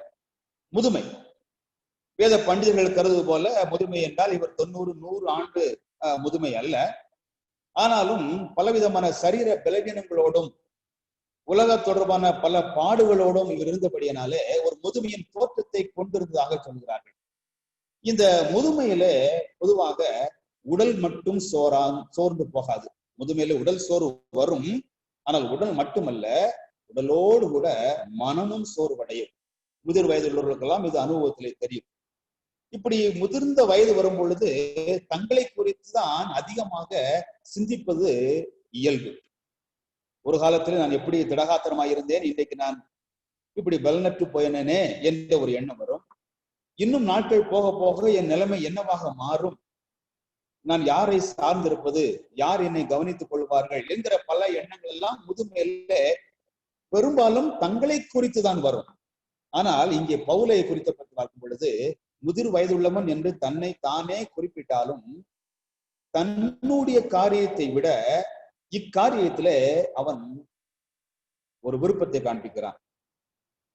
முதுமை, வேத பண்டிதர்கள் கருது போல முதுமை என்றால் இவர் 90-100 ஆண்டு முதுமை அல்ல. ஆனாலும் பலவிதமான சரீர பலவீனங்களோடும் உலக தொடர்பான பல பாடுகளோடும் இவர் இருந்தபடியினாலே ஒரு முதுமையின் தோற்றத்தை கொண்டிருந்ததாக சொல்கிறார்கள். இந்த முதுமையில பொதுவாக உடல் மட்டும் சோர்ந்து போகாது. முதுமையில உடல் சோர்வு வரும், ஆனால் உடல் மட்டுமல்ல, உடலோடு கூட மனமும் சோர்வடையும். முதிர் வயது உள்ளவர்களுக்கெல்லாம் இது அனுபவத்திலே தெரியும். இப்படி முதிர்ந்த வயது வரும் பொழுது தங்களை குறித்து தான் அதிகமாக சிந்திப்பது இயல்பு. ஒரு காலத்துல நான் எப்படி திடகாத்திரமாக இருந்தேன், இன்றைக்கு நான் இப்படி பலனற்று போயனே என்ற ஒரு எண்ணம் வரும். இன்னும் நாட்கள் போக போக என் நிலைமை என்னவாக மாறும், நான் யாரை சார்ந்திருப்பது, யார் என்னை கவனித்துக் கொள்வார்கள் என்கிற பல எண்ணங்கள் எல்லாம் முதுமையில பெரும்பாலும் தங்களை குறித்து தான் வரும். ஆனால் இங்கே பவுலை குறித்த பற்றி பார்க்கும் பொழுது முதிர் வயதுள்ளவன் என்று தன்னை தானே குறிப்பிட்டாலும் தன்னுடைய காரியத்தை விட இக்காரியத்தில அவன் ஒரு விருப்பத்தை காண்பிக்கிறான்.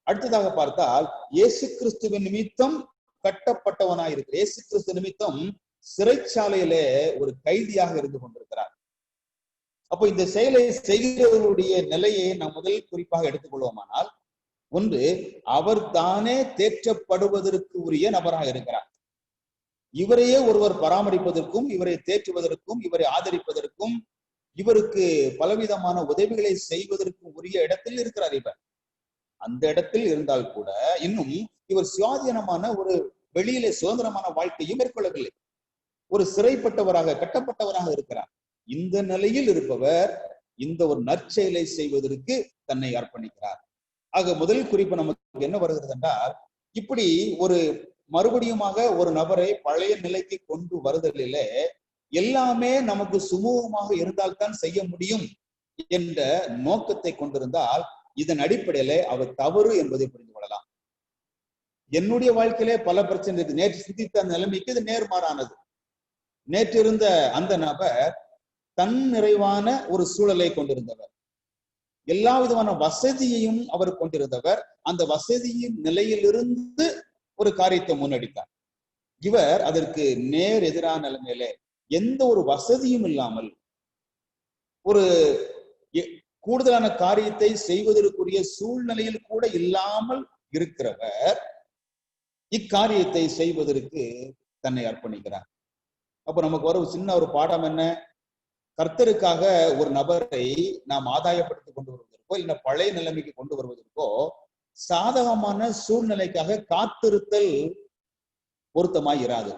அடுத்ததாக பார்த்தால் இயேசு கிறிஸ்துவின் நிமித்தம் கட்டப்பட்டவனாயிருக்கிற, இயேசு கிறிஸ்து நிமித்தம் சிறைச்சாலையிலே ஒரு கைதியாக இருந்து கொண்டிருக்கிறார். அப்போ இந்த செயலை செய்கிறவருடைய நிலையை நாம் முதல் குறிப்பாக எடுத்துக்கொள்வோமானால், ஒன்று, அவர் தானே தேற்றப்படுவதற்கு உரிய நபராக இருக்கிறார். இவரையே ஒருவர் பராமரிப்பதற்கும் இவரை தேற்றுவதற்கும் இவரை ஆதரிப்பதற்கும் இவருக்கு பலவிதமான உதவிகளை செய்வதற்கும் உரிய இடத்தில் இருக்கிறார். இவர் அந்த இடத்தில் இருந்தால் கூட இன்னும் இவர் சுயாதீனமான ஒரு வெளியிலே சுதந்திரமான வாழ்க்கையும் மேற்கொள்ளவில்லை. ஒரு சிறைப்பட்டவராக கட்டப்பட்டவராக இருக்கிறார். இந்த நிலையில் இருப்பவர் இந்த ஒரு நற்செயலை செய்வதற்கு தன்னை அர்ப்பணிக்கிறார். ஆக முதல் குறிப்பு நமக்கு என்ன வருகிறது என்றால், இப்படி ஒரு மறுபடியுமாக ஒரு நபரை பழைய நிலைக்கு கொண்டு வருதலிலே எல்லாமே நமக்கு சுமூகமாக இருந்தால்தான் செய்ய முடியும் என்ற நோக்கத்தை கொண்டிருந்தால் இதன் அடிப்படையில அவர் தவறு என்பதை புரிந்து கொள்ளலாம். என்னுடைய வாழ்க்கையிலே பல பிரச்சனை இருக்கு. நேற்று சிந்தித்த அந்த நிலைமைக்கு இது நேர்மாறானது. நேற்று இருந்த அந்த நபர் தன் நிறைவான ஒரு சூழலை கொண்டிருந்தவர், எல்லா விதமான வசதியையும் அவர் கொண்டிருந்தவர். அந்த வசதியின் நிலையிலிருந்து ஒரு காரியத்தை முன்னெடுத்தார். இவர் அதற்கு நேர் எதிரான நிலைமையில எந்த ஒரு வசதியும் இல்லாமல் ஒரு கூடுதலான காரியத்தை செய்வதற்குரிய சூழ்நிலையில் கூட இல்லாமல் இருக்கிறவர் இக்காரியத்தை செய்வதற்கு தன்னை அர்ப்பணிக்கிறார். அப்ப நமக்கு ஒரு சின்ன ஒரு பாடம் என்ன? கர்த்தருக்காக ஒரு நபரை நாம் ஆதாயப்படுத்தி கொண்டு வருவதற்கோ இல்லை பழைய நிலைமைக்கு கொண்டு வருவதற்கோ சாதகமான சூழ்நிலைக்காக காத்திருத்தல் பொருத்தமாய் இராது.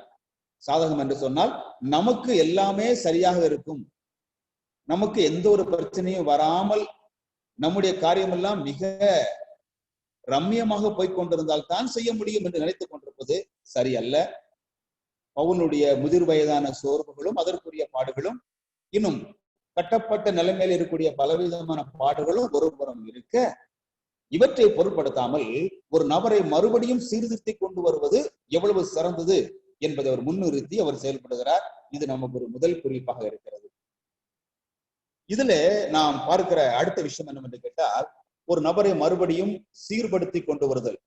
சாதகம் என்று சொன்னால் நமக்கு எல்லாமே சரியாக இருக்கும், நமக்கு எந்த ஒரு பிரச்சனையும் வராமல் நம்முடைய காரியமெல்லாம் மிக ரம்மியமாக போய்கொண்டிருந்தால் தான் செய்ய முடியும் என்று நினைத்துக் கொண்டிருப்பது சரியல்ல. பவுலுடைய முதிர் வயதான சோர்வுகளும் அதற்குரிய பாடுகளும் இன்னும் கட்டப்பட்ட நிலைமையில் இருக்கக்கூடிய பலவிதமான பாடுகளும் ஒருபுறம் இருக்க, இவற்றை பொருட்படுத்தாமல் ஒரு நபரை மறுபடியும் சீர்திருத்தி கொண்டு வருவது எவ்வளவு சிறந்தது என்பதை அவர் முன்னிறுத்தி அவர் செயல்படுகிறார். இது நமக்கு ஒரு முதல் குறிப்பாக இருக்கிறது. இதுல நாம் பார்க்கிற அடுத்த விஷயம் என்னவென்று கேட்டால், ஒரு நபரை மறுபடியும் சீர்படுத்தி கொண்டு வருதல்,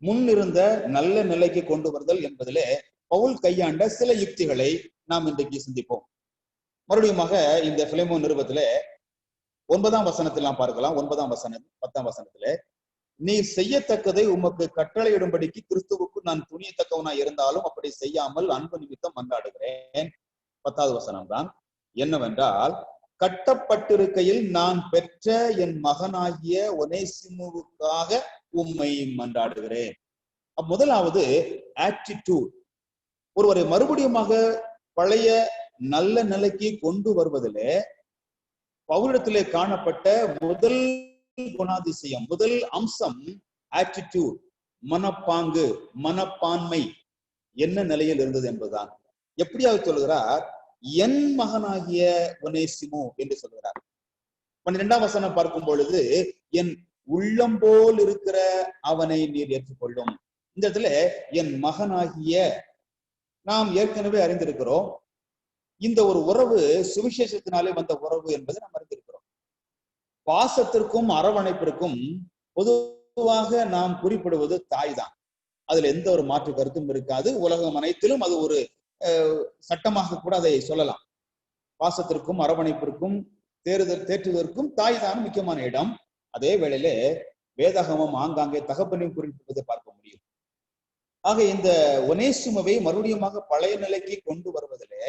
முன்னிருந்த நல்ல நிலைக்கு கொண்டு வருதல் என்பதிலே பவுல் கையாண்ட சில யுக்திகளை நாம் இன்றைக்கு சிந்திப்போம். மறுபடியுமாக இந்த பிலேமோன் நிருபத்திலே 9ஆம் வசனத்தில் நாம் பார்க்கலாம். 9ஆம் வசனம் 10ஆம் வசனத்திலே, நீ செய்யத்தக்கதை உமக்கு கட்டளையிடும்படிக்கு கிறிஸ்துவுக்கு நான் துணியத்தக்கவனாய் இருந்தாலும் அப்படி செய்யாமல் அன்பு நிமித்தம் மன்றாடுகிறேன். 10வது வசனம் தான் என்னவென்றால், கட்டப்பட்டிருக்கையில் நான் பெற்ற என் மகனாகிய ஒனேசிமுவுக்காக உம்மை மன்றாடுகிறேன். முதலாவது ஆட்டிடியூட். ஒருவரை மறுபடியுமாக பழைய நல்ல நிலைக்கு கொண்டு வருவதிலே பவுலிடத்திலே காணப்பட்ட முதல் குணாதிசயம், முதல் அம்சம் ஆட்டிடியூட், மனப்பாங்கு, மனப்பான்மை என்ன நிலையில் இருந்தது என்பதுதான். எப்படியாவது சொல்கிறார், என் மகனாகிய ஒனேசிமு என்று சொல்கிறார். 12ஆம் வசனம் பார்க்கும் பொழுது, என் உள்ளம் போல் இருக்கிற அவனை நீர் ஏற்றுக்கொள்ளும். இந்த இடத்துல என் மகனாகிய, நாம் ஏற்கனவே அறிந்திருக்கிறோம், இந்த ஒரு உறவு சுவிசேஷத்தினாலே வந்த உறவு என்பதை நாம் அறிந்திருக்கிறோம். பாசத்திற்கும் அரவணைப்பிற்கும் பொதுவாக நாம் குறிப்பிடுவது தாய் தான். அதுல எந்த ஒரு மாற்று கருத்தும் இருக்காது. உலகம் அனைத்திலும் அது ஒரு சட்டமாக கூட அதை சொல்லலாம். பாசத்திற்கும் அரவணைப்பிற்கும் தேற்றுவதற்கும் தாய் தான் முக்கியமான இடம். அதே வேளையில வேதாகமம் ஆங்காங்கே தகப்பனையும் குறிப்பிடுவதை பார்க்க முடியும். ஆக இந்த ஒனேசிமுவை மறுபடியுமாக பழைய நிலைக்கு கொண்டு வருவதிலே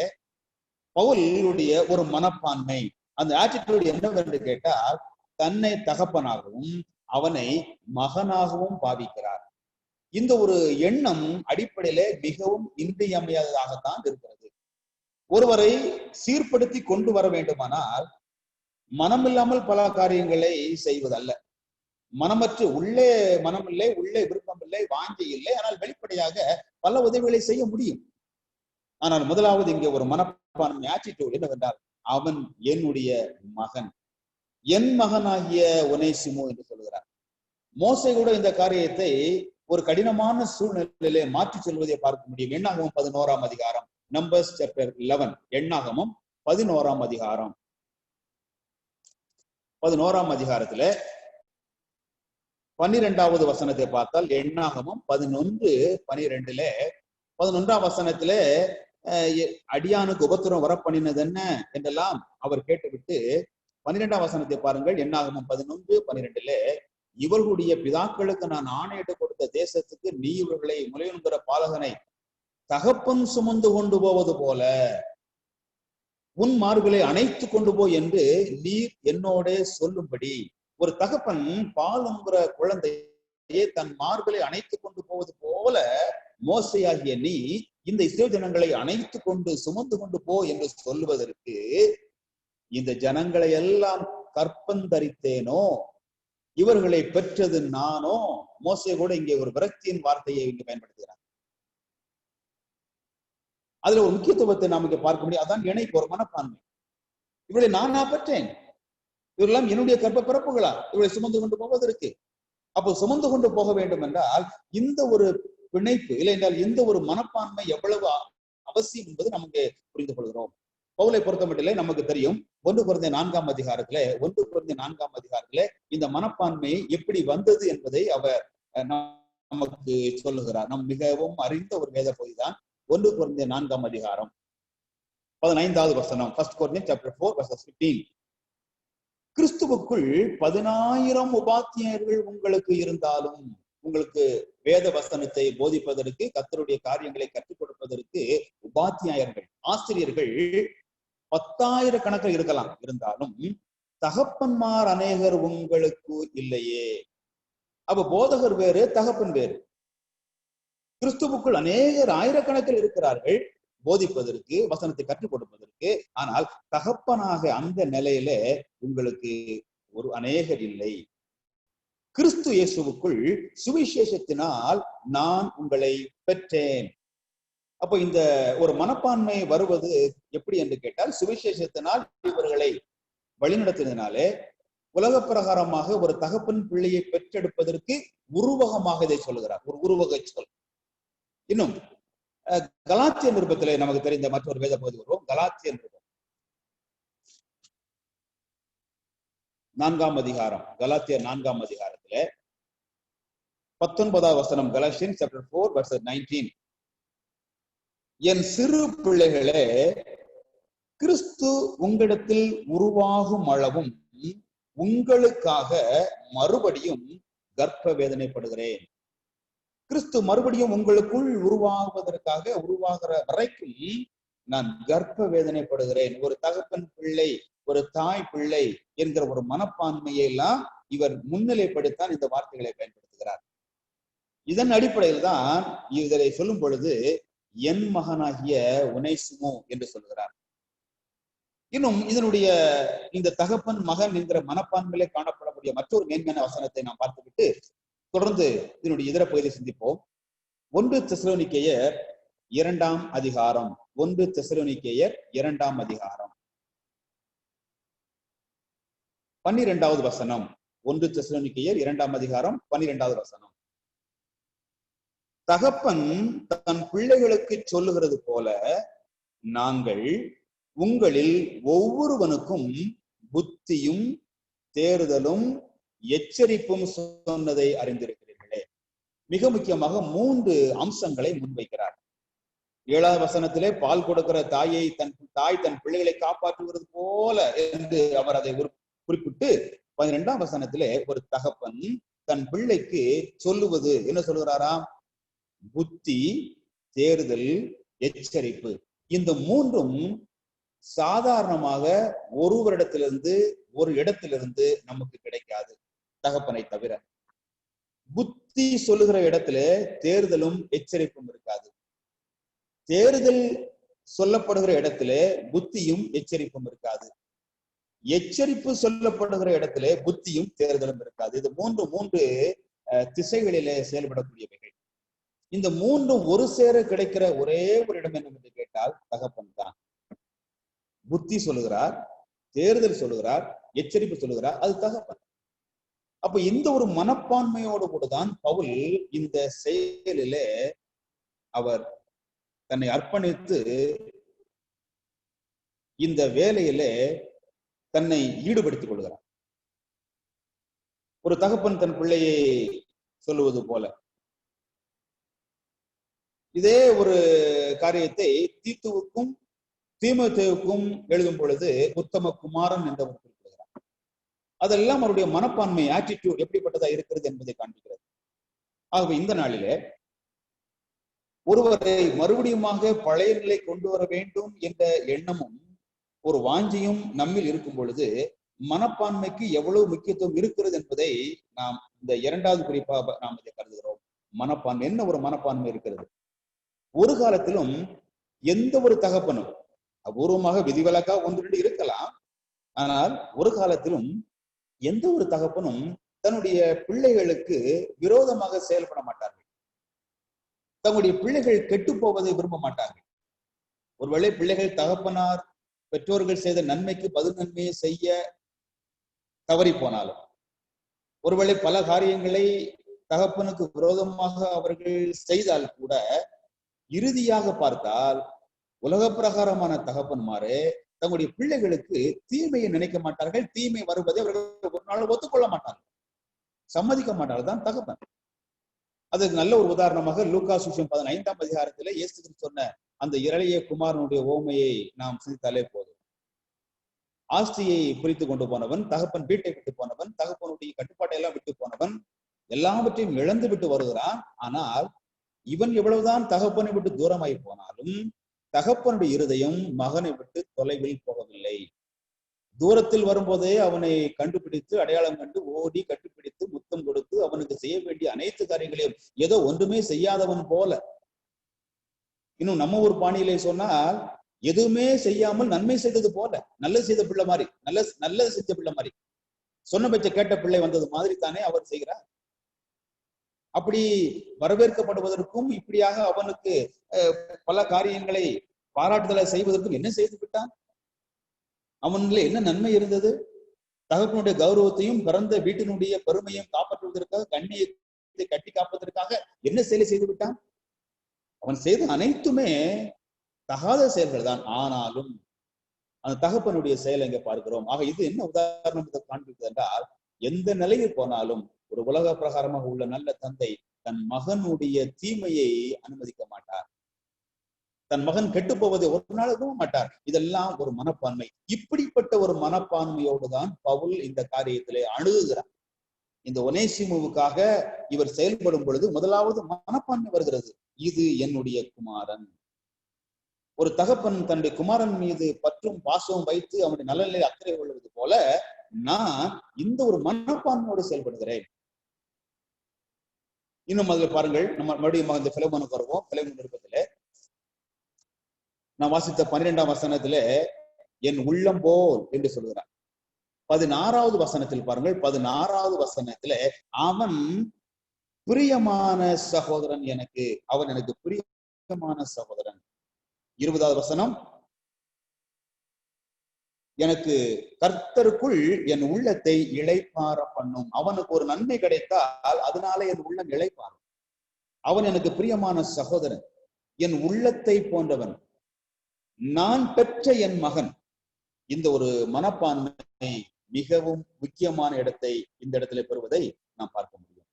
பவுலுடைய ஒரு மனப்பான்மை, அந்த ஆட்டிடியூட் என்னவென்று கேட்டால், தன்னை தகப்பனாகவும் அவனை மகனாகவும் பாவிக்கிறார். இந்த ஒரு எண்ணம் அடிப்படையில மிகவும் இன்றியமையாததாகத்தான் இருக்கிறது. ஒருவரை சீர்படுத்தி கொண்டு வர வேண்டுமானால் மனமில்லாமல் பல காரியங்களை செய்வதல்ல. மனமற்று, உள்ளே மனமில்லை, உள்ளே விருப்பமில்லை, வாஞ்சி இல்லை, ஆனால் வெளிப்படையாக பல உதவிகளை செய்ய முடியும். ஆனால் முதலாவது இங்கே ஒரு மனப்பான்மை, ஆட்டிடியூட் என்னவென்றால், அவன் என்னுடைய மகன், என் மகனாகிய ஒனேசிமு என்று சொல்கிறார். மோசே கூட இந்த காரியத்தை ஒரு கடினமான சூழ்நிலையிலே மாற்றி சொல்வதை பார்க்க முடியும். எண்ணாகமம் 11ஆம் அதிகாரம், நம்பர்ஸ் சாப்டர் 11, எண்ணாகமம் 11ஆம் அதிகாரம், 11ஆம் அதிகாரத்துல 12வது வசனத்தை பார்த்தால், எண்ணாகமம் 11:12, 11ஆம் வசனத்திலே அடியானுக்கு உபத்திரம் வர பண்ணினது என்ன என்றெல்லாம் அவர் கேட்டுவிட்டு 12ஆம் வசனத்தை பாருங்கள். எண்ணாகமம் 11:12, இவர்களுடைய பிதாக்களுக்கு நான் ஆணையிட்டு கொடுத்த தேசத்துக்கு நீ இவர்களை முலையுண்கிற பாலகனை தகப்பன் சுமந்து கொண்டு போவது போல உன் மார்பிலை அணைத்து கொண்டு போ என்று நீர் என்னோட சொல்லும்படி. ஒரு தகப்பன் பாலுங்கிற குழந்தையை தன் மார்பிலை அணைத்து கொண்டு போவது போல மோசையாகிய நீ இந்த இஸ்ரவேல் ஜனங்களை அணைத்து கொண்டு சுமந்து கொண்டு போ என்று சொல்லுவதற்கு, இந்த ஜனங்களை எல்லாம் கற்பந்தரித்தேனோ, இவர்களை பெற்றது நானோ. மோசே கூட இங்கே ஒரு விரக்தியின் வார்த்தையை இங்கு பயன்படுத்துகிறார். அதுல ஒரு முக்கியத்துவத்தை நாம் இங்க பார்க்க முடியும். அதான் இணைப்பு, ஒரு மனப்பான்மை. இவளை நானா பெற்றேன், இவரெல்லாம் என்னுடைய கற்ப பிறப்புகளா, இவளை சுமந்து கொண்டு போவதற்கு. அப்போ சுமந்து கொண்டு போக வேண்டும் என்றால் இந்த ஒரு பிணைப்பு இல்லை என்றால் இந்த ஒரு மனப்பான்மை எவ்வளவு அவசியம் என்பது நமக்கு புரிந்து கொள்கிறோம். பவுலை பொறுத்த மட்டும் நமக்கு தெரியும், 1 கொரிந்தியர் 4ஆம் அதிகாரத்திலே இந்த மனப்பான்மை எப்படி வந்தது என்பதை அவர் நமக்கு சொல்லுகிறார். நம் மிகவும் அறிந்த ஒரு வேத பகுதி தான் 1 கொரிந்தியர் 4ஆம் அதிகாரம் 15வது வசனம். 1 Corinthians chapter 4 verses 15. கிறிஸ்துவுக்குள் 10,000 உபாத்தியர்கள் உங்களுக்கு இருந்தாலும், உங்களுக்கு வேத வசனத்தை போதிப்பதற்கு, கர்த்தருடைய காரியங்களை கற்றுக் கொடுப்பதற்கு உபாத்தியாயர்கள், ஆசிரியர்கள் 10,000 கணக்கில் இருக்கலாம். இருந்தாலும் தகப்பன்மார் அநேகர் உங்களுக்கு இல்லையே. அப்ப போதகர் வேறு, தகப்பன் வேறு. கிறிஸ்துவுக்குள் அநேகர் ஆயிரக்கணக்கில் இருக்கிறார்கள் போதிப்பதற்கு, வசனத்தை கற்றுக் கொடுப்பதற்கு. ஆனால் தகப்பனாக அந்த நிலையில உங்களுக்கு ஒரு அநேகர் இல்லை. கிறிஸ்து இயேசுவுக்குள் சுவிசேஷத்தினால் நான் உங்களை பெற்றேன். அப்போ இந்த ஒரு மனப்பான்மை வருவது எப்படி என்று கேட்டால், சுவிசேஷத்தினால் இவர்களை வழிநடத்தினாலே உலக பிரகாரமாக ஒரு தகப்பன் பிள்ளையை பெற்றெடுப்பதற்கு உருவகமாக இதை சொல்லுகிறார். ஒரு உருவக சொல். இன்னும் கலாத்திய நிருபத்திலே நமக்கு தெரிந்த மற்றொரு வேத பகுதி வருவோம். கலாத்திய நிருபம் 4ஆம் அதிகாரம், கலாத்தியர் 4ஆம் அதிகாரத்திலே 19வது வசனம். Galatians chapter 4 verse 19. என் சிறு பிள்ளைகளே, கிறிஸ்து உங்களிடத்தில் உருவாகும் அளவும் உங்களுக்காக மறுபடியும் கர்ப்ப வேதனைப்படுகிறேன். கிறிஸ்து மறுபடியும் உங்களுக்குள் உருவாகிற வரைக்கும் நான் கர்ப்ப வேதனைப்படுகிறேன். ஒரு தகப்பன் பிள்ளை, ஒரு தாய் பிள்ளை என்கிற ஒரு மனப்பான்மையை எல்லாம் இவர் முன்னிலைப்படுத்தான் இந்த வார்த்தைகளை பயன்படுத்துகிறார். இதன் அடிப்படையில் தான் இதை சொல்லும் பொழுது என் மகனாகிய ஒனேசிமு என்று சொல்கிறார். இன்னும் இதனுடைய இந்த தகப்பன் மகன் என்கிற மனப்பான்மையிலே காணப்படக்கூடிய மற்றொரு மேன்மையான வசனத்தை நாம் பார்த்துவிட்டு தொடர்ந்து இதனுடைய இதர பகுதியை சிந்திப்போம். 1 தெசலோனிக்கேயர் 2ஆம் அதிகாரம், 1 தெசலோனிக்கேயர் 2ஆம் அதிகாரம் 12வது வசனம். 1 தெசலோனிக்கேயர் 2ஆம் அதிகாரம் 12வது வசனம். தகப்பன் தன் பிள்ளைகளுக்கு சொல்லுகிறது போல நாங்கள் உங்களில் ஒவ்வொருவனுக்கும் புத்தியும் தேறுதலும் எச்சரிப்பும் சொன்னதை அறிந்திருக்கிறீர்களே. மிக முக்கியமாக 3 அம்சங்களை முன்வைக்கிறார். 7வது வசனத்திலே பால் கொடுக்கிற தாய் தன் பிள்ளைகளை காப்பாற்றுகிறது போல என்று அவர் அதை குறிப்பிட்டு 12ஆம் வசனத்திலே ஒரு தகப்பன் தன் பிள்ளைக்கு சொல்லுவது என்ன சொல்லுகிறாராம்? புத்தி, தேறுதல், எச்சரிப்பு. இந்த 3ம் சாதாரணமாக ஒருவரிடத்திலிருந்து ஒரு இடத்திலிருந்து நமக்கு கிடைக்காது, தகப்பனை தவிர. புத்தி சொல்லுகிற இடத்துல தேறுதலும் எச்சரிப்பும் இருக்காது. தேறுதல் சொல்லப்படுகிற இடத்துல புத்தியும் எச்சரிப்பும் இருக்காது. எச்சரிப்பு சொல்லப்படுகிற இடத்துல புத்தியும் தேறுதலும் இருக்காது. இது மூன்று திசைகளிலே செயல்படக்கூடியவைகள். இந்த 3ம் ஒரு சேர கிடைக்கிற ஒரே ஒரு இடம் என்னவென்று கேட்டால் தகப்பன் தான். புத்தி சொல்லுகிறார், தேறுதல் சொல்லுகிறார், எச்சரிப்பு சொல்லுகிறார், அது தகப்பன். அப்ப இந்த ஒரு மனப்பான்மையோடு கூட தான் பவுல் இந்த செயலிலே அவர் தன்னை அர்ப்பணித்து இந்த வேலையிலே தன்னை ஈடுபடுத்திக் கொள்கிறார். ஒரு தகப்பன் தன் பிள்ளையை சொல்லுவது போல இதே ஒரு காரியத்தை தீத்துவுக்கும் தீமோத்தேயுக்கும் எழுதும் பொழுது உத்தம குமாரன் என்றவர் குறிப்பிடுகிறார். அதெல்லாம் அவருடைய மனப்பான்மை, ஆட்டிடியூட் எப்படிப்பட்டதா இருக்கிறது என்பதை காண்பிக்கிறது. ஆகவே இந்த நாளிலே ஒருவரை மறுபடியுமாக பழைய நிலை கொண்டு வர வேண்டும் என்ற எண்ணமும் ஒரு வாஞ்சியும் நம்மில் இருக்கும் பொழுது மனப்பான்மைக்கு எவ்வளவு முக்கியத்துவம் இருக்கிறது என்பதை நாம் இந்த 2வது குறிப்பாக நாம் இதை கருதுகிறோம். மனப்பான்மை, என்ன ஒரு மனப்பான்மை இருக்கிறது? ஒரு காலத்திலும் எந்த ஒரு தகப்பனும், அபூர்வமாக விதிவிலக்கா 1-2 இருக்கலாம், ஆனால் ஒரு காலத்திலும் எந்த ஒரு தகப்பனும் தன்னுடைய பிள்ளைகளுக்கு விரோதமாக செயல்பட மாட்டார்கள். தங்களுடைய பிள்ளைகள் கெட்டு போவதை விரும்ப மாட்டார்கள். ஒருவேளை பிள்ளைகள் தகப்பனார் பெற்றோர்கள் செய்த நன்மைக்கு பதில் நன்மையை செய்ய தவறி போனாலும், ஒருவேளை பல காரியங்களை தகப்பனுக்கு விரோதமாக அவர்கள் செய்தால் கூட, இறுதியாக பார்த்தால் உலக பிரகாரமான தகப்பன்மாரே தங்களுடைய பிள்ளைகளுக்கு தீமையை நினைக்க மாட்டார்கள். தீமை வருவதை அவர்கள் ஒரு நாள் ஒத்துக்கொள்ள மாட்டார்கள், சம்மதிக்க மாட்டார்கள். தான் தகப்பன். அதுக்கு நல்ல ஒரு உதாரணமாக லூக்கா சுவிசேஷம் 15ஆம் அதிகாரத்திலே இயேசு கிறிஸ்து சொன்ன அந்த இளைய குமாரனுடைய ஓமையை நாம் சிந்தித்தாலே போதும். ஆஸ்தியை பிரித்து கொண்டு போனவன், தகப்பன் வீட்டை விட்டு போனவன், தகப்பனுடைய கட்டுப்பாட்டை எல்லாம் விட்டு போனவன், எல்லாவற்றையும் இழந்து விட்டு வருகிறான். ஆனால் இவன் எவ்வளவுதான் தகப்பனை விட்டு தூரமாய் போனாலும் தகப்பனுடைய இருதயம் மகனை விட்டு தொலைவில் போகவில்லை. தூரத்தில் வரும்போதே அவனை கண்டுபிடித்து அடையாளம் கண்டு ஓடி கட்டுப்பிடித்து முத்தம் கொடுத்து அவனுக்கு செய்ய வேண்டிய அனைத்து காரியங்களையும் ஏதோ ஒன்றுமே செய்யாதவன் போல, இன்னும் நம்ம ஒரு பாணியிலே சொன்னால் எதுவுமே செய்யாமல் நன்மை செய்தது போல, நல்லது செய்த பிள்ளை மாதிரி, நல்லது செஞ்ச பிள்ளை மாதிரி, சொன்ன பட்ச கேட்ட பிள்ளை வந்தது மாதிரி தானே அவர் செய்கிறார். அப்படி வரவேற்கப்படுவதற்கும் இப்படியாக அவனுக்கு பல காரியங்களை பாராட்டுதலை செய்வதற்கும் என்ன செய்து விட்டான்? அவன்ல என்ன நன்மை இருந்தது? தகப்பனுடைய கௌரவத்தையும் பிறந்த வீட்டினுடைய பெருமையும் காப்பாற்றுவதற்காக, கண்ணியத்தை கட்டி காப்பதற்காக என்ன செயலை செய்து விட்டான்? அவன் செய்த அனைத்துமே தகாத செயல்கள் தான். ஆனாலும் அந்த தகப்பனுடைய செயலை இங்க பார்க்கிறோம். ஆக இது என்ன உதாரணம் காண்பிக்கிறது என்றால், எந்த நிலையில் போனாலும் ஒரு உலக பிரகாரமாக உள்ள நல்ல தந்தை தன் மகனுடைய தீமையை அனுமதிக்க மாட்டார். தன் மகன் கெட்டு போவதை ஒரு நாள் விட மாட்டார். இதெல்லாம் ஒரு மனப்பான்மை. இப்படிப்பட்ட ஒரு மனப்பான்மையோடு தான் பவுல் இந்த காரியத்திலே அணுகுகிறார். இந்த ஒனேசிமுவுக்காக இவர் செயல்படும் பொழுது முதலாவது மனப்பான்மை வருகிறது. இது என்னுடைய குமாரன். ஒரு தகப்பன் தன்னுடைய குமாரன் மீது பற்றும் பாசமும் வைத்து அவனுடைய நலனிலே அக்கறை கொள்வது போல நான் இந்த ஒரு மனப்பான்மையோடு செயல்படுகிறேன். இன்னும் அதுல பாருங்கள், நம்ம மறுபடியும் இந்த பிலமோனுக்கு வருவோம். பிலமோன் நிருபத்திலே நான் வாசித்த 12ஆம் வசனத்திலே என் உள்ளம் போல் என்று சொல்கிறார். 16வது வசனத்தில் பாருங்கள், 16வது வசனத்திலே அவன் பிரியமான சகோதரன், அவன் எனக்கு பிரியமான சகோதரன். 20வது வசனம், எனக்கு கர்த்தருக்குள் என் உள்ளத்தை இளைப்பாற பண்ணும். அவனுக்கு ஒரு நன்மை கிடைத்தால் அதனால என் உள்ளம் இளைப்பாறும். அவன் எனக்கு பிரியமான சகோதரன், என் உள்ளத்தை போன்றவன், நான் பெற்ற என் மகன். இந்த ஒரு மனப்பான்மை மிகவும் முக்கியமான இடத்தை இந்த இடத்துல பெறுவதை நாம் பார்க்க முடியும்.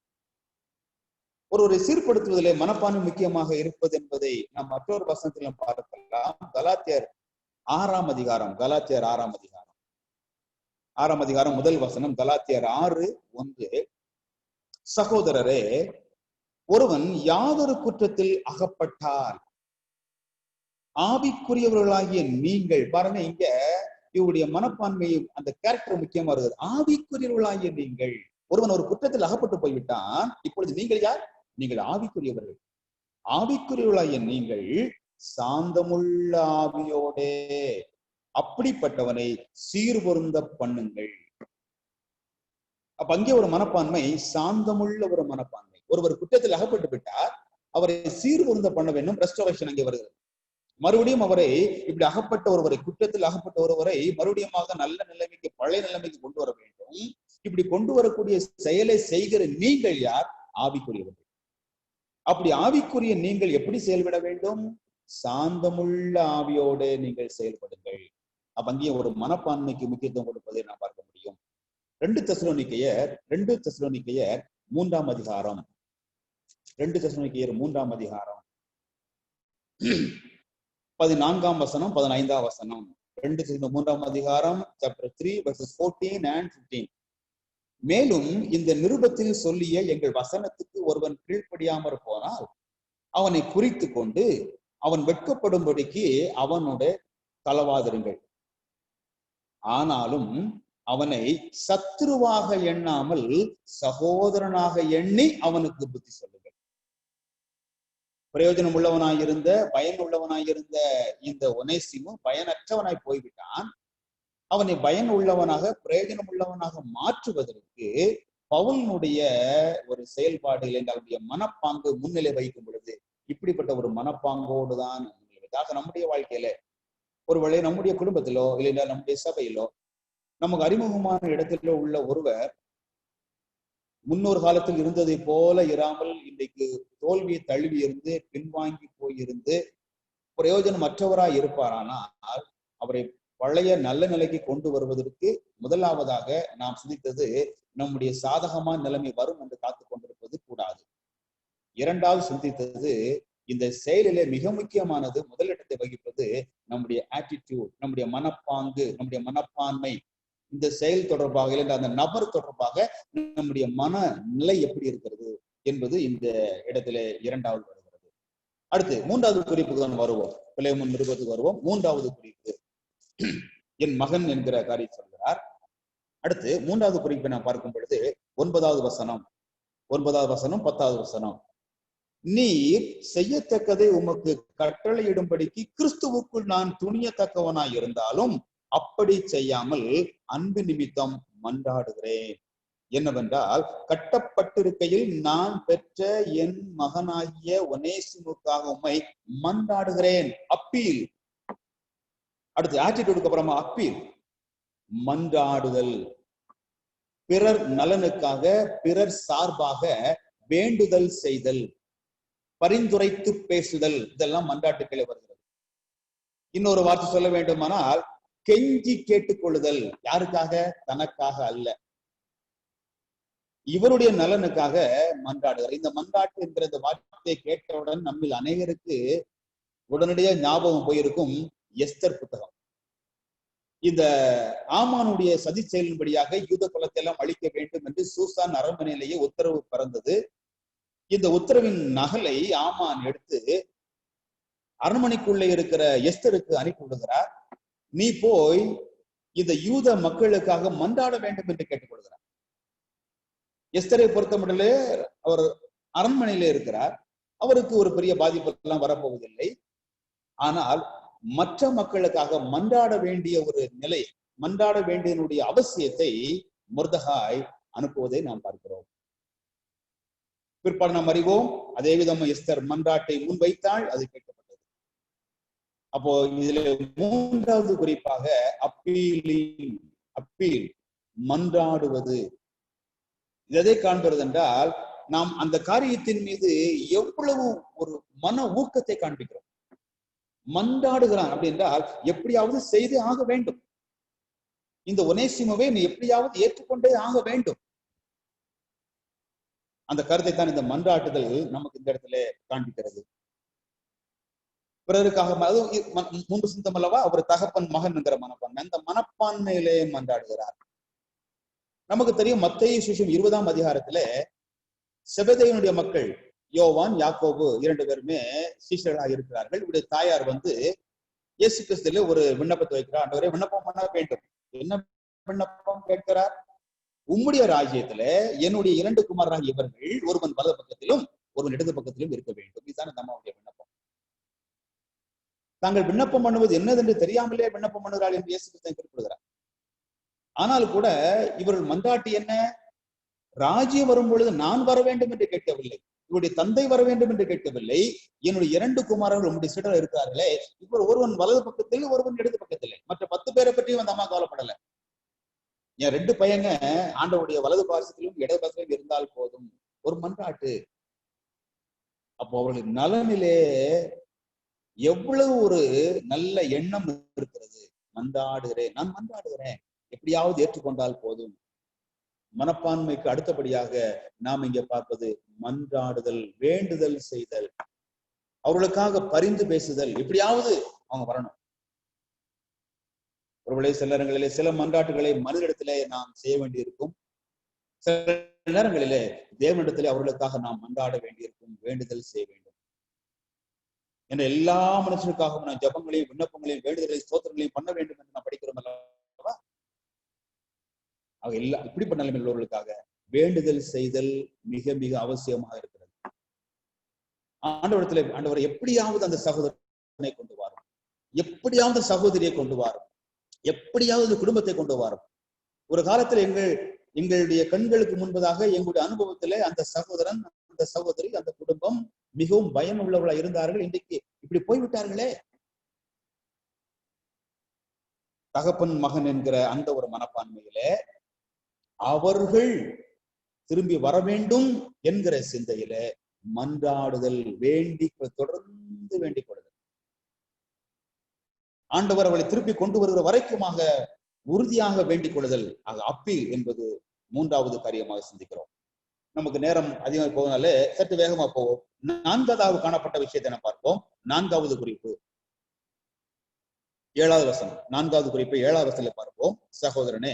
ஒரு சீர்படுத்துவதிலே மனப்பான்மை முக்கியமாக இருப்பது என்பதை நாம் மற்றொரு வசனத்திலும் பார்க்கலாம். கலாத்தியர் 6ஆம் அதிகாரம், கலாத்தியர் 6ஆம் அதிகாரம், 6ஆம் அதிகாரம் முதல் வசனம், கலாத்தியர் 6:1. சகோதரரே, ஒருவன் யாதொரு குற்றத்தில் அகப்பட்டால் ஆவிக்குரியவர்களாகிய நீங்கள், பாருங்க இங்க இவருடைய மனப்பான்மையை அந்த கேரக்டர் முக்கியமா இருக்குது. ஆவிக்குரியவர்களாகிய நீங்கள், ஒருவன் ஒரு குற்றத்தில் அகப்பட்டு போய்விட்டான், இப்பொழுது நீங்கள் யார்? நீங்கள் ஆவிக்குரியவர்கள். ஆவிக்குரியவர்களாகிய நீங்கள் சாந்தமுள்ள ஆவியோடே அப்படிப்பட்டவனை சீர்பொருந்த பண்ணுங்கள். அப்ப அங்கே ஒரு மனப்பான்மை, சாந்தமுள்ள ஒரு மனப்பான்மை. ஒருவர் குற்றத்தில் அகப்பட்டு விட்டார், அவரை சீர்பொருந்த பண்ண வேண்டும். ரெஸ்டோரேஷன் அங்கே வருகிறது. மறுபடியும் அவரை இப்படி அகப்பட்ட ஒருவரை, குற்றத்தில் அகப்பட்ட ஒருவரை மறுபடியும் நல்ல நிலைமைக்கு, பழைய நிலைமைக்கு கொண்டு வர வேண்டும். இப்படி கொண்டு வரக்கூடிய செயலை செய்கிற நீங்கள் யார்? ஆவிக்குரியவர்கள். அப்படி ஆவிக்குரிய நீங்கள் எப்படி செயல்பட வேண்டும்? சாந்தமுள்ள ஆவியோடு நீங்கள் செயல்படுங்கள். அப்ப அங்கேயும் ஒரு மனப்பான்மைக்கு முக்கியத்துவம் கொடுப்பதை நாம் பார்க்க முடியும். 2 தெசலோனிக்கேயர் 3ஆம் அதிகாரம், 2 தெசலோனிக்கேயர் 3ஆம் அதிகாரம் 14ஆம் வசனம், 15ஆம் வசனம். 2 தெசலோனிக்கேயர் 3ஆம் அதிகாரம், chapter 3 verses 14 and 15. மேலும் இந்த நிருபத்தில் சொல்லிய எங்கள் வசனத்துக்கு ஒருவன் கீழ்ப்படியாமற் போனால் அவனை குறித்து கொண்டு அவன் வெட்கப்படும்படிக்கு அவனோட தளவாதிருங்கள். ஆனாலும் அவனை சத்துருவாக எண்ணாமல் சகோதரனாக எண்ணி அவனுக்கு புத்தி சொல்லுங்கள். பிரயோஜனம் உள்ளவனாயிருந்த, பயன் உள்ளவனாயிருந்த இந்த ஒனேசிமு பயனற்றவனாய் போய்விட்டான். அவனை பயன் உள்ளவனாக, பிரயோஜனம் உள்ளவனாக மாற்றுவதற்கு பவுலினுடைய ஒரு செயல்பாடு இல்லை, அவருடைய மனப்பாங்கு முன்னிலை வைக்கும் பொழுது இப்படிப்பட்ட ஒரு மனப்பாங்கோடு தான் நம்முடைய வாழ்க்கையில, ஒருவேளை நம்முடைய குடும்பத்திலோ இல்லைன்னா நம்முடைய சபையிலோ நமக்கு அறிமுகமான இடத்திலோ உள்ள ஒருவர் முன்னொரு காலத்தில் இருந்ததை போல இராமல் இன்றைக்கு தோல்வியை தழுவி இருந்து, பின்வாங்கி போயிருந்து பிரயோஜனமற்றவராய் இருப்பாரானால் அவரை பழைய நல்ல நிலைக்கு கொண்டு வருவதற்கு முதலாவதாக நாம் சிந்தித்தது நம்முடைய சாதகமான நிலைமை வரும் என்று காத்துக் கொண்டிருப்பது கூடாது. இரண்டாவது சிந்தித்தது, இந்த செயலிலே மிக முக்கியமானது, முதலிடத்தை வகிப்பது நம்முடைய ஆட்டிடியூட், நம்முடைய மனப்பாங்கு, நம்முடைய மனப்பான்மை. இந்த செயல் தொடர்பாக இல்லை அந்த நபர் தொடர்பாக நம்முடைய மனநிலை எப்படி இருக்கிறது என்பது இந்த இடத்துல இரண்டாவது வருகிறது. அடுத்து 3வது குறிப்புக்கு தான் வருவோம். பிலேமோன் நிருபத்துக்கு வருவோம். 3வது குறிப்பு என் மகன் என்கிற காரியம் சொல்கிறார். அடுத்து 3வது குறிப்பை நான் பார்க்கும் பொழுது 9வது வசனம், 10வது வசனம். நீர் செய்யத்தக்கதை உமக்கு கட்டளையிடும்படிக்கு கிறிஸ்துவுக்குள் நான் துணியத்தக்கவனாய் இருந்தாலும் அப்படி செய்யாமல் அன்பு நிமித்தம் மன்றாடுகிறேன். என்னவென்றால், கட்டப்பட்டிருக்கையில் நான் பெற்ற என் மகனாகிய ஒனேசிமுக்காக உம்மை மன்றாடுகிறேன். அப்பீல். அடுத்து ஆட்டிடியூடுக்கு அப்புறமா அப்பீல், மன்றாடுதல், பிறர் நலனுக்காக, பிறர் சார்பாக வேண்டுதல் செய்தல். பரிந்துரைத்து பேசுதல், இதெல்லாம் மன்றாட்டுக்களே வருகிறது. இன்னொரு வார்த்தை சொல்ல வேண்டுமானால் கெஞ்சி கேட்டுக்கொள்ளுதல். யாருக்காக? தனக்காக அல்ல, இவருடைய நலனுக்காக மன்றாடுகிறார். இந்த மன்றாட்டு என்கிற இந்த வார்த்தையை கேட்டவுடன் நம்மில் அநேகருக்கு உடனடியாக ஞாபகம் போயிருக்கும் எஸ்தர் புத்தகம். இந்த ஆமானுடைய சதி செயலின்படியாக யூத குலத்தை எல்லாம் அழிக்க வேண்டும் என்று சூசான் அரண்மனையிலேயே உத்தரவு பிறந்தது. இந்த உத்தரவின் நகலை ஆமான் எடுத்து அரண்மனைக்குள்ளே இருக்கிற எஸ்தருக்கு அனுப்பி விடுகிறார். நீ போய் இந்த யூத மக்களுக்காக மன்றாட வேண்டும் என்று கேட்டுக்கொள்கிறார். எஸ்தரை பொறுத்தமட்டிலே அவர் அரண்மனையிலே இருக்கிறார், அவருக்கு ஒரு பெரிய பாதிப்பு எல்லாம் வரப்போவதில்லை. ஆனால் மற்ற மக்களுக்காக மன்றாட வேண்டிய ஒரு நிலை, மன்றாட வேண்டியனுடைய அவசியத்தை மொர்தெகாய் அனுப்புவதை நாம் பார்க்கிறோம். பிற்பாடு நாம் அறிவோம், அதே விதம் எஸ்தர் மன்றாட்டை முன்வைத்தாள், அது கேட்கப்பட்டது. அப்போ இதுல மூன்றாவது குறிப்பாக அப்பீல், மன்றாடுவது. எதை காண்கிறது என்றால், நாம் அந்த காரியத்தின் மீது எவ்வளவு ஒரு மன ஊக்கத்தை காண்பிக்கிறோம். மன்றாடுகிறான் அப்படி என்றால் எப்படியாவது செய்தே ஆக வேண்டும், இந்த ஒனேசிமுவை நீ எப்படியாவது ஏற்றுக்கொண்டே ஆக வேண்டும். அந்த கருத்தை தான் இந்த மன்றாட்டுதல் நமக்கு இந்த இடத்துல காண்பிக்கிறது. பிறருக்காக, முன்பு சிந்தம் அல்லவா, அவர் தகப்பன் மகன் என்கிற மனப்பான்மை, அந்த மனப்பான்மையிலே மன்றாடுகிறார். நமக்கு தெரியும், மத்தேயு சுவிசேஷம் 20ஆம் அதிகாரத்திலே செபெதேயுனுடைய மக்கள் யோவான், யாக்கோபு 2 பேருமே சீஷர்களாக இருக்கிறார்கள். இவருடைய தாயார் இயேசு கிறிஸ்துவிலே ஒரு விண்ணப்பத்தை வைக்கிறார். ஆண்டவரே, விண்ணப்பம் பண்ண வேண்டும். என்ன விண்ணப்பம் கேட்கிறார்? உம்முடைய ராஜ்யத்துல என்னுடைய 2 குமாரராக இவர்கள் ஒருவன் வலது பக்கத்திலும் ஒருவன் இடது பக்கத்திலும் இருக்க வேண்டும். இதுதான் இந்த அம்மாவுடைய விண்ணப்பம். தாங்கள் விண்ணப்பம் பண்ணுவது என்னதென்று தெரியாமலே விண்ணப்பம் பண்ணுகிறாள் என்று இயேசு கிறிஸ்து குறிப்பிடுகிறார். ஆனால் கூட இவர்கள் மன்றாட்டு என்ன? ராஜ்யம் வரும் பொழுது நான் வர வேண்டும் என்று கேட்கவில்லை, இவருடைய தந்தை வர வேண்டும் என்று கேட்கவில்லை. என்னுடைய 2 குமாரர்கள் உங்களுடைய சீடர் இருக்கிறார்களே, இவர் ஒருவன் வலது பக்கத்தில் ஒருவன் இடது பக்கத்திலே. மற்ற 10 பேரை பற்றியும் அந்த அம்மா கவலைப்படல. என் 2 பையங்க ஆண்டவருடைய வலது பாசத்திலும் இடது பாசத்திலும் இருந்தால் போதும். ஒரு மன்றாட்டு. அப்போ அவர்களின் நலனிலே எவ்வளவு ஒரு நல்ல எண்ணம் இருக்கிறது. நான் மன்றாடுகிறேன், எப்படியாவது ஏற்றுக்கொண்டால் போதும். மனப்பான்மைக்கு அடுத்தபடியாக நாம் இங்க பார்ப்பது மன்றாடுதல், வேண்டுதல் செய்தல், அவர்களுக்காக பரிந்து பேசுதல். எப்படியாவது அவங்க வரணும். ஒருவேளை சில நேரங்களிலே சில மன்றாட்டுகளை மனிதனிடத்திலே நாம் செய்ய வேண்டியிருக்கும், சில நேரங்களிலே தேவனிடத்திலே அவர்களுக்காக நாம் மன்றாட வேண்டியிருக்கும், வேண்டுதல் செய்ய வேண்டும். என்ற எல்லா மனுஷருக்காகவும் நான் ஜபங்களையும் விண்ணப்பங்களையும் வேண்டுதலையும் ஸ்தோத்திரங்களையும் பண்ண வேண்டும் என்று நான் படிக்கிறோம் அல்லவா? எல்லாம் இப்படிப்பட்ட நிலைமை உள்ளவர்களுக்காக வேண்டுதல் செய்தல் மிக மிக அவசியமாக இருக்கிறது. ஆண்டவரை எப்படியாவது அந்த சகோதரனை கொண்டு வாரும், எப்படியாவது சகோதரியை கொண்டு வாரும், எப்படியாவது குடும்பத்தை கொண்டு வாரும். ஒரு காலத்துல எங்களுடைய கண்களுக்கு முன்பதாக எங்களுடைய அனுபவத்திலே அந்த சகோதரன், அந்த சகோதரி, அந்த குடும்பம் மிகவும் பயனுள்ளவர்களா இருந்தார்கள். இன்றைக்கு இப்படி போய்விட்டார்களே. தகப்பன் மகன் என்கிற அந்த ஒரு மனப்பான்மையிலே அவர்கள் திரும்பி வர வேண்டும் என்கிற சிந்தையில மன்றாடுதல், தொடர்ந்து வேண்டிக் கொள்ளுதல், ஆண்டவர் அவளை திருப்பி கொண்டு வருகிற வரைக்குமாக உறுதியாக வேண்டிக் கொள்ளுதல். ஆக அப்பீல் என்பது 3வது காரியமாக சிந்திக்கிறோம். நமக்கு நேரம் அதிகமாக போவதால சற்று வேகமா போவோம். 4வது காணப்பட்ட விஷயத்தை நம்ம பார்ப்போம். 4வது குறிப்பு 7வது வசனம். 4வது குறிப்பு 7வது வசனத்துல பார்ப்போம். சகோதரனே,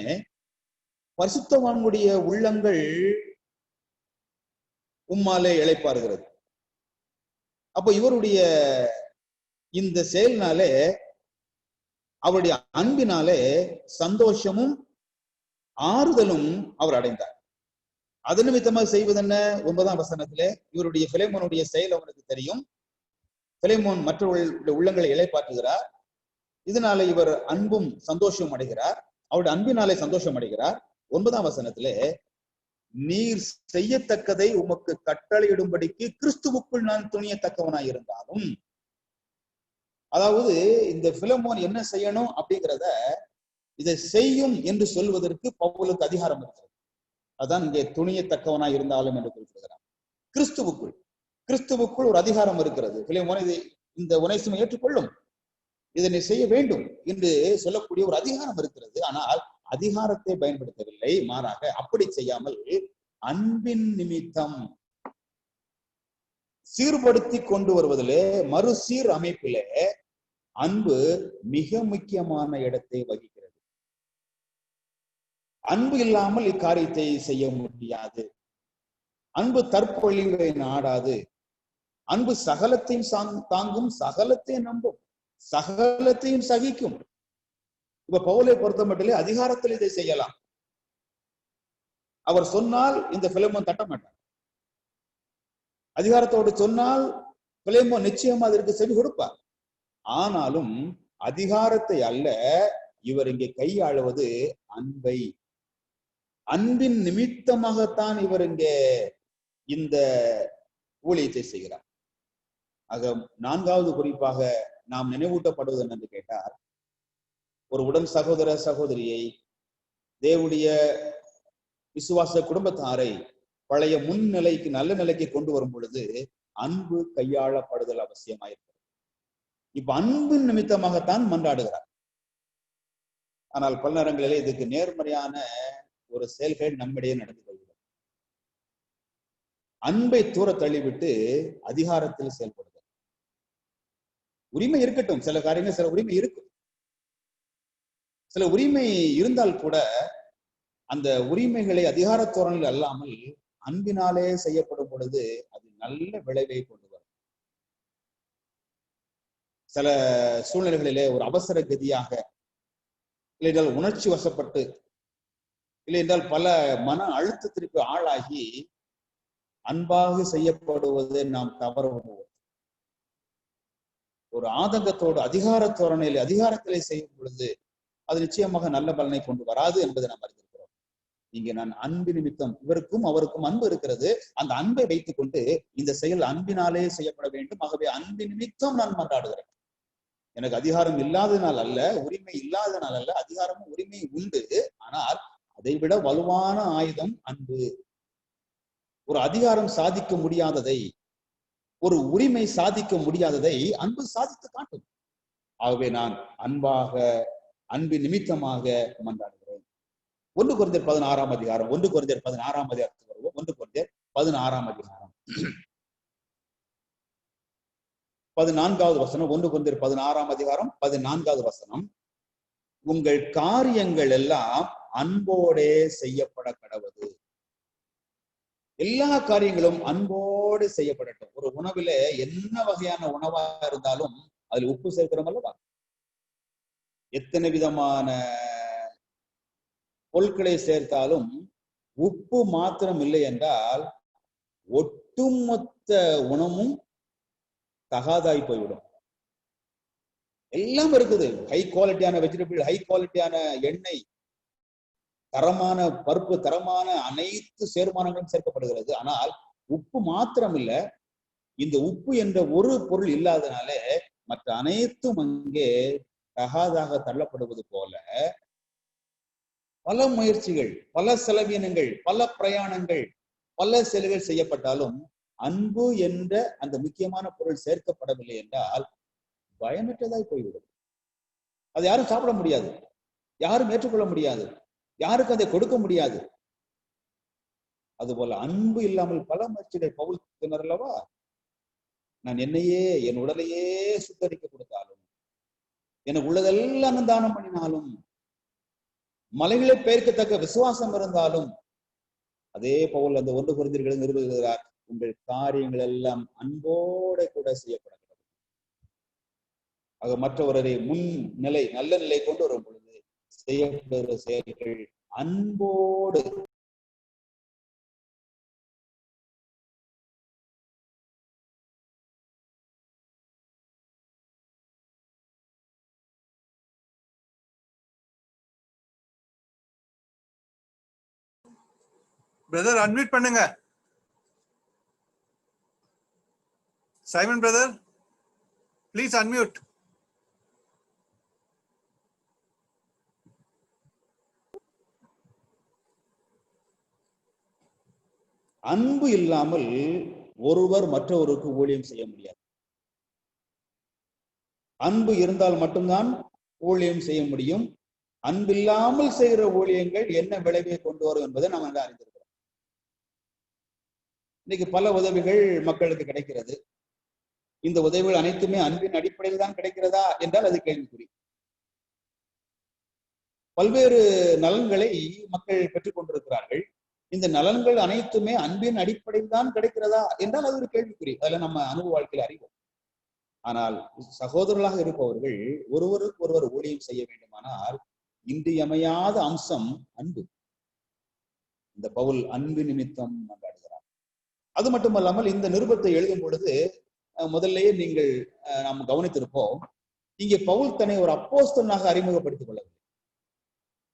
பரிசுத்தவான்களுடைய உள்ளங்கள் உம்மாலே இளைப்பாறுகிறது. அப்போ இவருடைய இந்த செயல்னாலே, அவருடைய அன்பினாலே சந்தோஷமும் ஆறுதலும் அவர் அடைந்தார். அது நிமித்தமாக செய்வது என்ன? 9ஆம் வசனத்திலே இவருடைய பிலேமோனுடைய செயல் அவனுக்கு தெரியும். பிலேமோன் மற்றவர்களுடைய உள்ளங்களை இளைப்பாற்றுகிறார். இதனால இவர் அன்பும் சந்தோஷம் அடைகிறார். அவருடைய அன்பினாலே சந்தோஷம் அடைகிறார். 9ஆம் வசனத்திலே, நீர் செய்யத்தக்கதை உமக்கு கட்டளையிடும்படிக்கு கிறிஸ்துவுக்குள் நான் துணியத்தக்கவனாய் இருந்தாலும், அதாவது இந்த பிலேமோன் என்ன செய்யணும் அப்படிங்கிறத இதை செய்யும் என்று சொல்வதற்கு பவுலுக்கு அதிகாரம் இருக்கிறது. அதான் இங்கே துணியத்தக்கவனாய் இருந்தாலும் என்று குறிப்பிடுகிறார். கிறிஸ்துவுக்குள் கிறிஸ்துவுக்குள் ஒரு அதிகாரம் இருக்கிறது. இந்த உனைசுமை ஏற்றுக்கொள்ளும், இதனை செய்ய வேண்டும் என்று சொல்லக்கூடிய ஒரு அதிகாரம் இருக்கிறது. ஆனால் அதிகாரத்தை பயன்படுத்தவில்லை, மாறாக அப்படி செய்யாமல் அன்பின் நிமித்தம் சீர்படுத்தி கொண்டு வருவதிலே, மறுசீர் அமைப்பிலே அன்பு மிக முக்கியமான இடத்தை வகிக்கிறது. அன்பு இல்லாமல் இக்காரியத்தை செய்ய முடியாது. அன்பு தற்பொழிவை நாடாது. அன்பு சகலத்தையும் தாங்கும், சகலத்தையும் நம்பும், சகலத்தையும் சகிக்கும். இப்ப பவுலை பொறுத்த மட்டிலே அதிகாரத்தில் இதை செய்யலாம். அவர் சொன்னால் இந்த பிலமோன் தட்ட மாட்டார். அதிகாரத்தோடு சொன்னால் பிலமோன் நிச்சயமா அதற்கு செவி கொடுப்பார். ஆனாலும் அதிகாரத்தை அல்ல, இவர் இங்கே கையாளுவது அன்பை. அன்பின் நிமித்தமாகத்தான் இவர் இங்கே இந்த ஊழியத்தை செய்கிறார். ஆக 4வது குறிப்பாக நாம் நினைவூட்டப்படுவது என்னென்று கேட்டால், ஒரு உடன் சகோதர சகோதரியை, தேவனுடைய விசுவாச குடும்பத்தாரை பழைய முன்னிலைக்கு, நல்ல நிலைக்கு கொண்டு வரும் பொழுது அன்பு கையாளப்படுதல் அவசியமாயிருக்கிறது. இப்ப அன்பின் நிமித்தமாகத்தான் மன்றாடுகிறார். ஆனால் பல நேரங்களிலே இதுக்கு நேர்மறையான ஒரு செயல்கள் நம்மிடையே நடந்து கொள்கிறது. அன்பை தூர தள்ளிவிட்டு அதிகாரத்தில் செயல்படுதல். உரிமை இருக்கட்டும், சில காரியங்கள், சில உரிமை இருக்கும். சில உரிமை இருந்தால் கூட அந்த உரிமைகளை அதிகார தோரணில் அல்லாமல் அன்பினாலே செய்யப்படும் பொழுது அது நல்ல விளைவை கொண்டு வரும். சில சூழ்நிலைகளிலே ஒரு அவசர கதியாக, இல்லை என்றால் உணர்ச்சி வசப்பட்டு, இல்லை என்றால் பல மன அழுத்தத்திற்கு ஆளாகி அன்பாக செய்யப்படுவதை நாம் தவற விடுவோம். ஒரு ஆதங்கத்தோடு அதிகார தோரணையில், அதிகாரத்திலே செய்யும் பொழுது அது நிச்சயமாக நல்ல பலனை கொண்டு வராது என்பதை நாம் அறிந்திருக்கிறோம். இங்கே நான் அன்பு நிமித்தம், இவருக்கும் அவருக்கும் அன்பு இருக்கிறது, அந்த அன்பை வைத்துக் கொண்டு இந்த செயல் அன்பினாலே செய்யப்பட வேண்டும். ஆகவே அன்பு நிமித்தம் நான் மன்றாடுகிறேன். எனக்கு அதிகாரம் இல்லாதனால் அல்ல, உரிமை இல்லாதனால் அல்ல, அதிகாரமும் உரிமை உண்டு. ஆனால் அதை விட வலுவான ஆயுதம் அன்பு. ஒரு அதிகாரம் சாதிக்க முடியாததை, ஒரு உரிமை சாதிக்க முடியாததை அன்பு சாதித்து காட்டும். ஆகவே நான் அன்பின் நிமித்தமாக மன்றாடுகிறேன். 1 கொரிந்தியர் 16ஆம் அதிகாரம், 1 கொரிந்தியர் 16ஆம் அதிகாரத்துக்கு வருவோம். 1 கொரிந்தியர் 16ஆம் அதிகாரம் 14வது வசனம். 1 கொரிந்தியர் 16ஆம் அதிகாரம் 14வது வசனம். உங்கள் காரியங்கள் எல்லாம் அன்போடே செய்யப்பட கடவது. எல்லா காரியங்களும் அன்போடு செய்யப்படட்டும். ஒரு உணவுல என்ன வகையான உணவா இருந்தாலும் அதுல உப்பு சேர்க்கிறோம் அல்லவா? எத்தனை விதமான பொருட்களை சேர்த்தாலும் உப்பு மாத்திரம் இல்லை என்றால் ஒட்டுமொத்த உணவும் தகாதாய் போய்விடும். எல்லாம் இருக்குது. ஹை குவாலிட்டியான வெஜிடபிள், ஹை குவாலிட்டியான எண்ணெய், தரமான பருப்பு, தரமான அனைத்து சேர்மானங்களும் சேர்க்கப்படுகிறது. ஆனால் உப்பு மாத்திரம் இல்ல. இந்த உப்பு என்ற ஒரு பொருள் இல்லாதனாலே மற்ற அனைத்தும் அங்கே தகாதாக தள்ளப்படுவது போல பல முயற்சிகள், பல செலவினங்கள், பல பிரயாணங்கள், பல செலவுகள் செய்யப்பட்டாலும் அன்பு என்ற அந்த முக்கியமான பொருள் சேர்க்கப்படவில்லை என்றால் பயமற்றதாய் போய்விடும். அது யாரும் சாப்பிட முடியாது, யாரும் ஏற்றுக்கொள்ள முடியாது, யாருக்கு அதை கொடுக்க முடியாது. அதுபோல அன்பு இல்லாமல் பல முயற்சிகள் பவுல் திணறலவா? நான் என்னையே, என் உடலையே சுத்தரிக்க கொடுத்தாலும், எனக்கு உள்ளதெல்லாம் தானம் பண்ணினாலும், மலைகளை பெயர்க்கத்தக்க விசுவாசம் இருந்தாலும், அதே பவுல் அந்த 1 கொரிந்தியர்களை நிறுவுகிறார். உங்கள் காரியங்கள் எல்லாம் அன்போட கூட செய்யப்படுகிறது. ஆக மற்றவரை முன் நிலை, நல்ல நிலை கொண்டு வரும் பொழுது செய்யப்படுகிற செயல்கள் அன்போடு. பிரதர் அன்மியூட் பண்ணுங்க. Simon brother, please unmute. அன்பு இல்லாமல் ஒருவர் மற்றவருக்கு ஊழியம் செய்ய முடியாது. அன்பு இருந்தால் மட்டும்தான் ஊழியம் செய்ய முடியும். அன்பில்லாமல் செய்கிற ஊழியங்கள் என்ன விளைவை கொண்டு வரும் என்பதை நாம் அறிந்திருக்கிறோம். இன்னைக்கு பல உதவிகள் மக்களுக்கு கிடைக்கிறது. இந்த உதவிகள் அனைத்துமே அன்பின் அடிப்படையில் தான் கிடைக்கிறதா என்றால் அது கேள்விக்குறி. பல்வேறு நலன்களை மக்கள் பெற்றுக் கொண்டிருக்கிறார்கள். இந்த நலன்கள் அனைத்துமே அன்பின் அடிப்படையில் தான் கிடைக்கிறதா என்றால் அது ஒரு கேள்விக்குறி. அதுல நம்ம அனுபவ வாழ்க்கையில் அறிவோம். ஆனால் சகோதரர்களாக இருப்பவர்கள் ஒருவருக்கு ஒருவர் ஊழியம் செய்ய வேண்டுமானால் இன்றியமையாத அம்சம் அன்பு. இந்த பவுல் அன்பு நிமித்தம் கொண்டாடுகிறார். அது மட்டுமல்லாமல் இந்த நிருபத்தை எழுதும் பொழுது முதல்லயே நாம் கவனித்திருப்போம், இங்கே பவுல் தன்னை ஒரு அப்போஸ்தலனாக அறிமுகப்படுத்திக் கொள்ளவில்லை.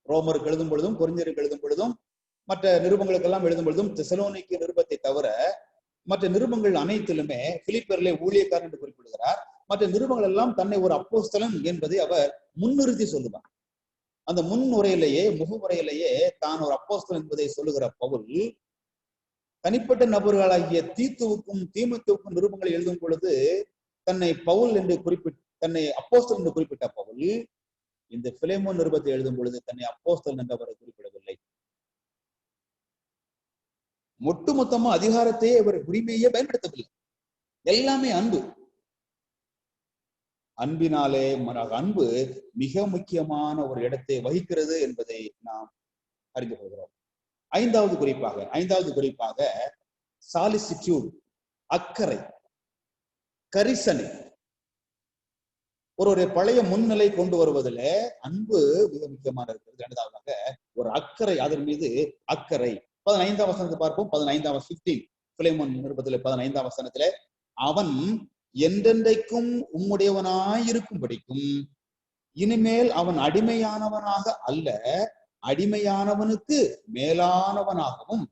ரோமருக்கு எழுதும் பொழுதும், கொரிந்தியருக்கு எழுதும் பொழுதும், மற்ற நிருபங்களுக்கெல்லாம் எழுதும் பொழுதும், தெசலோனிக்கேய நிருபத்தை தவிர மற்ற நிருபங்கள் அனைத்திலுமே பிலிப்பியரிலே ஊழியக்காரர் என்று குறிப்பிடுகிறார். மற்ற நிருபங்கள் எல்லாம் தன்னை ஒரு அப்போஸ்தலன் என்பதை அவர் முன்னிறுத்தி சொல்லுவார். அந்த முன்னுரையிலேயே, முகமுறையிலேயே தான் ஒரு அப்போஸ்தலன் என்பதை சொல்லுகிற பவுல் தனிப்பட்ட நபர்களாகிய தீத்துவுக்கும் தீமோத்தேயுவுக்கும் நிருபங்களை எழுதும் பொழுது தன்னை பவுல் என்று தன்னை அப்போஸ்தலன் என்று குறிப்பிட்ட பவுல் இந்த பிலேமோன் நிருபத்தை எழுதும் பொழுது தன்னை அப்போஸ்தலன் என்று அவரை குறிப்பிடவில்லை. ஒட்டுமொத்தமா அதிகாரத்தையே அவர் உரிமையே பயன்படுத்தவில்லை. எல்லாமே அன்பு. அன்பினாலே அன்பு மிக முக்கியமான ஒரு இடத்தை வகிக்கிறது என்பதை நாம் அறிந்து கொள்கிறோம். ஐந்தாவது குறிப்பாக சாலிசிட்யூட், அக்கறை, கரிசனை. ஒரு பழைய முன்னிலை கொண்டு வருவதில் அன்பு மிக முக்கியமான இருக்கிறது. இரண்டாவதாக ஒரு அக்கறை, அதன் மீது அக்கறை. 15ஆம் வசனத்தை பார்ப்போம். 15ஆம் 15 பிலேமோன் நிருபத்திலே 15ஆம் வசனத்திலே அவன் என்றென்றைக்கும் உம்முடையவனாயிருக்கும்படிக்கும் இனிமேல் அவன் அடிமையானவனாக அல்ல, அடிமையானவனுக்கு மேலானவனாகவும்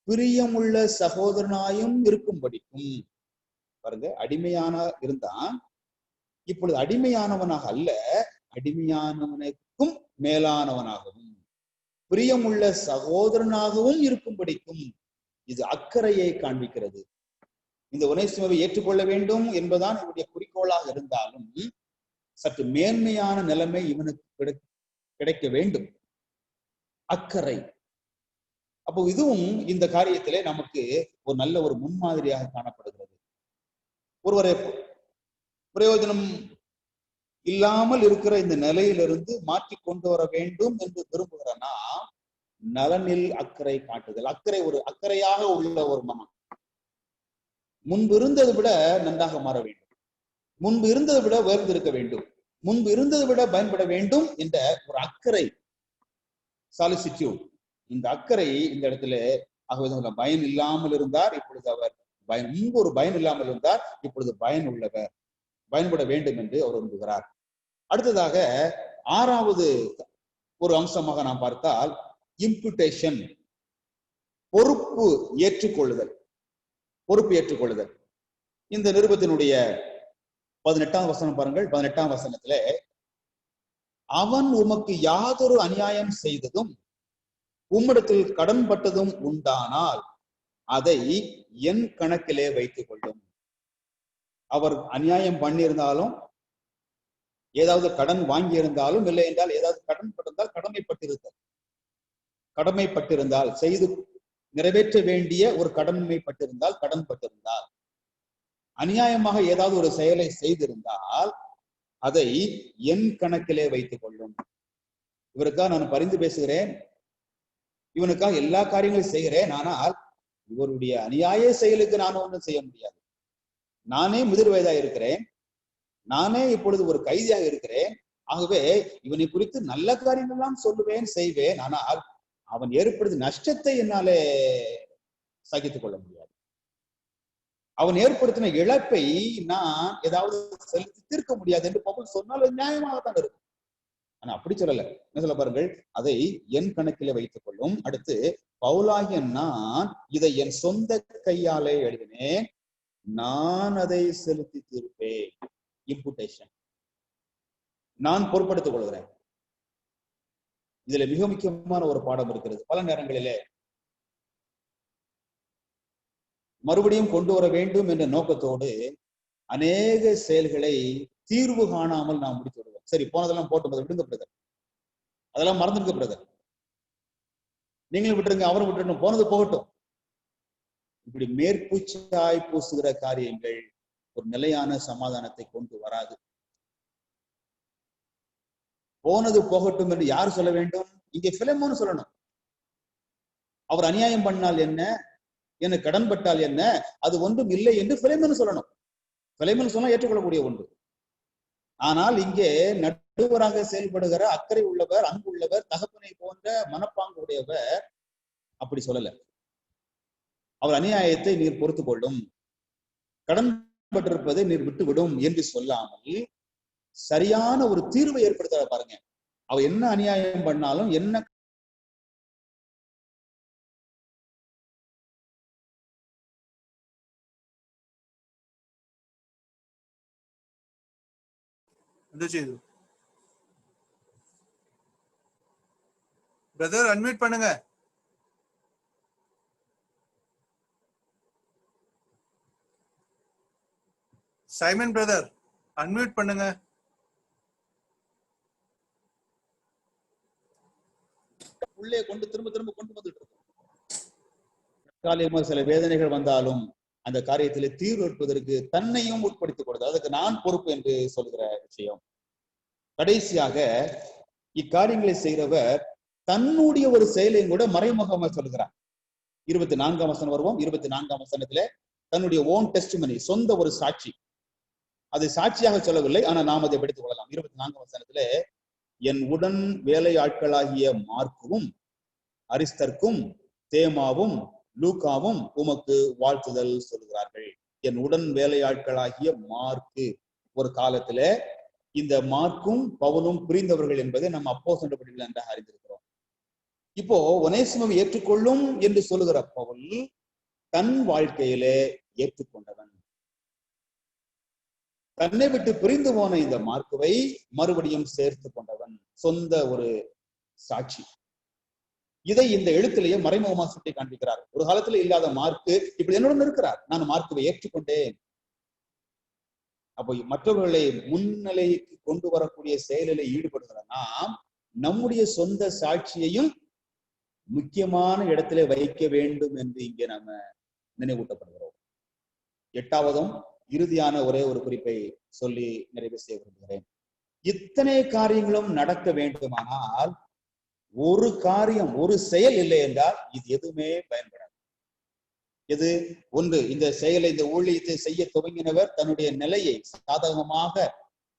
பிரியமுள்ள சகோதரனாயும் இருக்கும்படிக்கும். பாருங்க, அடிமையான இருந்தான், இப்பொழுது அடிமையானவனாக அல்ல, அடிமையானவனுக்கும் மேலானவனாகவும் பிரியமுள்ள சகோதரனாகவும் இருக்கும்படிக்கும். இது அக்கறையை காண்பிக்கிறது. இந்த ஒனேசிமோவை ஏற்றுக்கொள்ள வேண்டும் என்பதுதான் இவருடைய குறிக்கோளாக இருந்தாலும் சற்று மேன்மையான நிலைமை இவனுக்கு கிடைக்க வேண்டும். அக்கறை. அப்போ இதுவும் இந்த காரியத்திலே நமக்கு ஒரு நல்ல ஒரு முன்மாதிரியாக காணப்படுகிறது. ஒருவரை பிரயோஜனம் இல்லாமல் இருக்கிற இந்த நிலையிலிருந்து மாற்றி கொண்டு வர வேண்டும் என்று விரும்புகிறனா நலனில் அக்கறை காட்டுதல். ஒரு அக்கறையாக உள்ள ஒரு மனம் முன்பு இருந்ததை விட நன்றாக மாற வேண்டும், முன்பு இருந்ததை விட உயர்ந்திருக்க வேண்டும், முன்பு இருந்ததை விட பயன்பட வேண்டும் என்ற ஒரு அக்கறை, சாலிசிட்யூட். இந்த அக்கறை இந்த இடத்துல ஆகவே பயன் இல்லாமல் இருந்தார், இப்பொழுது அவர் முன்பு ஒரு பயன் இல்லாமல் இருந்தார், இப்பொழுது பயன் உள்ளவர், பயன்பட வேண்டும் என்று அவர் விரும்புகிறார். அடுத்ததாக 6வது ஒரு அம்சமாக நாம் பார்த்தால் இம்புடேஷன், பொறுப்பு ஏற்றுக்கொள்ளுதல். இந்த நிருபத்தினுடைய 18ஆம் வசனம் பாருங்கள். 18ஆம் வசனத்திலே அவன் உமக்கு யாதொரு அநியாயம் செய்ததும் உம்மிடத்தில் கடன் பட்டதும் உண்டானால் அதை என் கணக்கிலே வைத்துக் கொள்ளும். அவர் அநியாயம் பண்ணியிருந்தாலும், ஏதாவது கடன் வாங்கி இருந்தாலும், இல்லை என்றால் ஏதாவது கடன் பட்டிருந்தால், கடமைப்பட்டிருந்தால் செய்து நிறைவேற்ற வேண்டிய ஒரு கடன் பட்டிருந்தால், அநியாயமாக ஏதாவது ஒரு செயலை செய்திருந்தால் அதை என் கணக்கிலே வைத்துக் கொள்ளும். இவருக்காக நான் பரிந்து பேசுகிறேன், இவனுக்காக எல்லா காரியங்களும் செய்கிறேன், ஆனால் இவருடைய அநியாய செயலுக்கு நான் ஒன்றும் செய்ய முடியாது. நானே முதிர் வயதாக இருக்கிறேன், நானே இப்பொழுது ஒரு கைதியாக இருக்கிறேன். ஆகவே இவனை குறித்து நல்ல காரியங்கள் எல்லாம் சொல்லுவேன், செய்வேன், ஆனால் அவன் ஏற்படுத்திய நஷ்டத்தை என்னாலே சகித்துக் கொள்ள முடியாது. அவன் ஏற்படுத்தின இழப்பை நான் ஏதாவது செலுத்தி தீர்க்க முடியாது என்று பவுல் சொன்னால் அது நியாயமாகத்தான் இருக்கும். ஆனா அப்படி சொல்லல. என்ன சொல்ல பாருங்கள், அதை என் கணக்கிலே வைத்துக் கொள்ளும். அடுத்து பவுலாகிய நான் இதை என் சொந்த கையாலே எழுதினேன், நான் அதை செலுத்தி தீர்ப்பேன். இம்புடேஷன், நான் பொறுப்படுத்திக் கொள்கிறேன். இதுல மிக முக்கியமான ஒரு பாடம் இருக்கிறது. பல நேரங்களிலே மறுபடியும் கொண்டு வர வேண்டும் என்ற நோக்கத்தோடு அநேக செயல்களை தீர்வு காணாமல் நாம் முடித்து விடுவோம். சரி, போனதெல்லாம் போட்டு விடுங்க பிரதர், அதெல்லாம் மறந்துருங்க பிரதர், நீங்களும் விட்டுருங்க, அவரும் விட்டுருணும், போனது போகட்டும். இப்படி மேற்பூச்சாய் பூசுகிற காரியங்கள் ஒரு நிலையான சமாதானத்தை கொண்டு வராது. போனது போகட்டும் என்று யார் சொல்ல வேண்டும்? இங்கே பிலெமோன் சொல்லணும். அவர் அநியாயம் பண்ணால் என்ன, எனக்கு கடன் பட்டால் என்ன, அது ஒன்றும் இல்லை என்று பிலெமோன் சொல்லணும். பிலெமோன் சொன்னா ஏற்றுக்கொள்ளக்கூடிய ஒன்று. ஆனால் இங்கே நடுவராக செயல்படுகிற அக்கறை உள்ளவர், அன்பு உள்ளவர், தகப்பனை போன்ற மனப்பாங்கு உடையவர் அப்படி சொல்லல. அவர் அநியாயத்தை நீர் பொறுத்து கொள்ளும், கடன் பட்டிருப்பதை நீர் விட்டுவிடும் என்று சொல்லாமல் சரியான ஒரு தீர்வை ஏற்படுத்த பாருங்க. அவர் என்ன அநியாயம் பண்ணாலும், என்ன பிரதர் அன்மியூட் பண்ணுங்க. சைமன் பிரதர் அன்மியூட் பண்ணுங்க. உள்ளே கொண்டு திரும்ப கொண்டு வந்துட்டு இருக்கோம். சில வேதனைகள் வந்தாலும் அந்த காரியத்திலே தீர்வு எடுப்பதற்கு தன்னையும் உட்படுத்திக் கொடுத்து, அதுக்கு நான் பொறுப்பு என்று சொல்கிற விஷயம். கடைசியாக இக்காரியங்களை செய்கிறவர் தன்னுடைய ஒரு செயலையும் கூட மறைமுகமாக சொல்கிறார். 24ஆம் வசனம் வருவோம். 24ஆம் வசனத்திலே தன்னுடைய ஓன் டெஸ்டிமனி, சொந்த ஒரு சாட்சி, அதை சாட்சியாக சொல்லவில்லை, ஆனால் நாம் அதை படித்துக் கொள்ளலாம். 24ஆம் வசனத்திலே, என் உடன் வேலையாட்களாகிய மார்க்கும் அரிஸ்தர்க்கும் தேமாவும் லூக்காவும் உமக்கு வாழ்த்துதல் சொல்கிறார்கள். என் உடன் வேலையாட்களாகிய மார்க்கு, ஒரு காலத்துல இந்த மார்க்கும் பவுலும் பிரிந்தவர்கள் என்பதை நம்ம அப்போஸ்தலர் படிப்பில் நன்றாக அறிந்திருக்கிறோம். இப்போ ஒனேசிமுவை ஏற்றுக்கொள்ளும் என்று சொல்லுகிற பவுல் தன் வாழ்க்கையிலே ஏற்றுக்கொண்டவன். தன்னை விட்டு பிரிந்து போன இந்த மார்க்குவை மறுபடியும் சேர்த்து கொண்டவன், சொந்த ஒரு சாட்சி. இதை இந்த எழுத்திலேயே மறைமுகமாக சுட்டி காண்பிக்கிறார். ஒரு காலத்துல இல்லாத மார்க்கு இப்படி என்னுடன் இருக்கிறார், நான் மார்க்குவை ஏற்றுக்கொண்டேன். அப்போ மற்றவர்களை முன்னிலைக்கு கொண்டு வரக்கூடிய செயலில் ஈடுபடுகிற நாம் நம்முடைய சொந்த சாட்சியையும் முக்கியமான இடத்திலே வைக்க வேண்டும் என்று இங்கே நாம நினைவூட்டப்படுகிறோம். 8ஆவதும் இறுதியான ஒரே ஒரு குறிப்பை சொல்லி நிறைவு செய்ய விரும்புகிறேன். இத்தனை காரியங்களும் நடக்க வேண்டுமானால் ஒரு காரியம், ஒரு செயல் இல்லை என்றால் இது எதுவுமே பயன்படாது. எது? ஒன்று, இந்த செயலை, இந்த ஊழியத்தை செய்ய துவங்கினவர் தன்னுடைய நிலையை சாதகமாக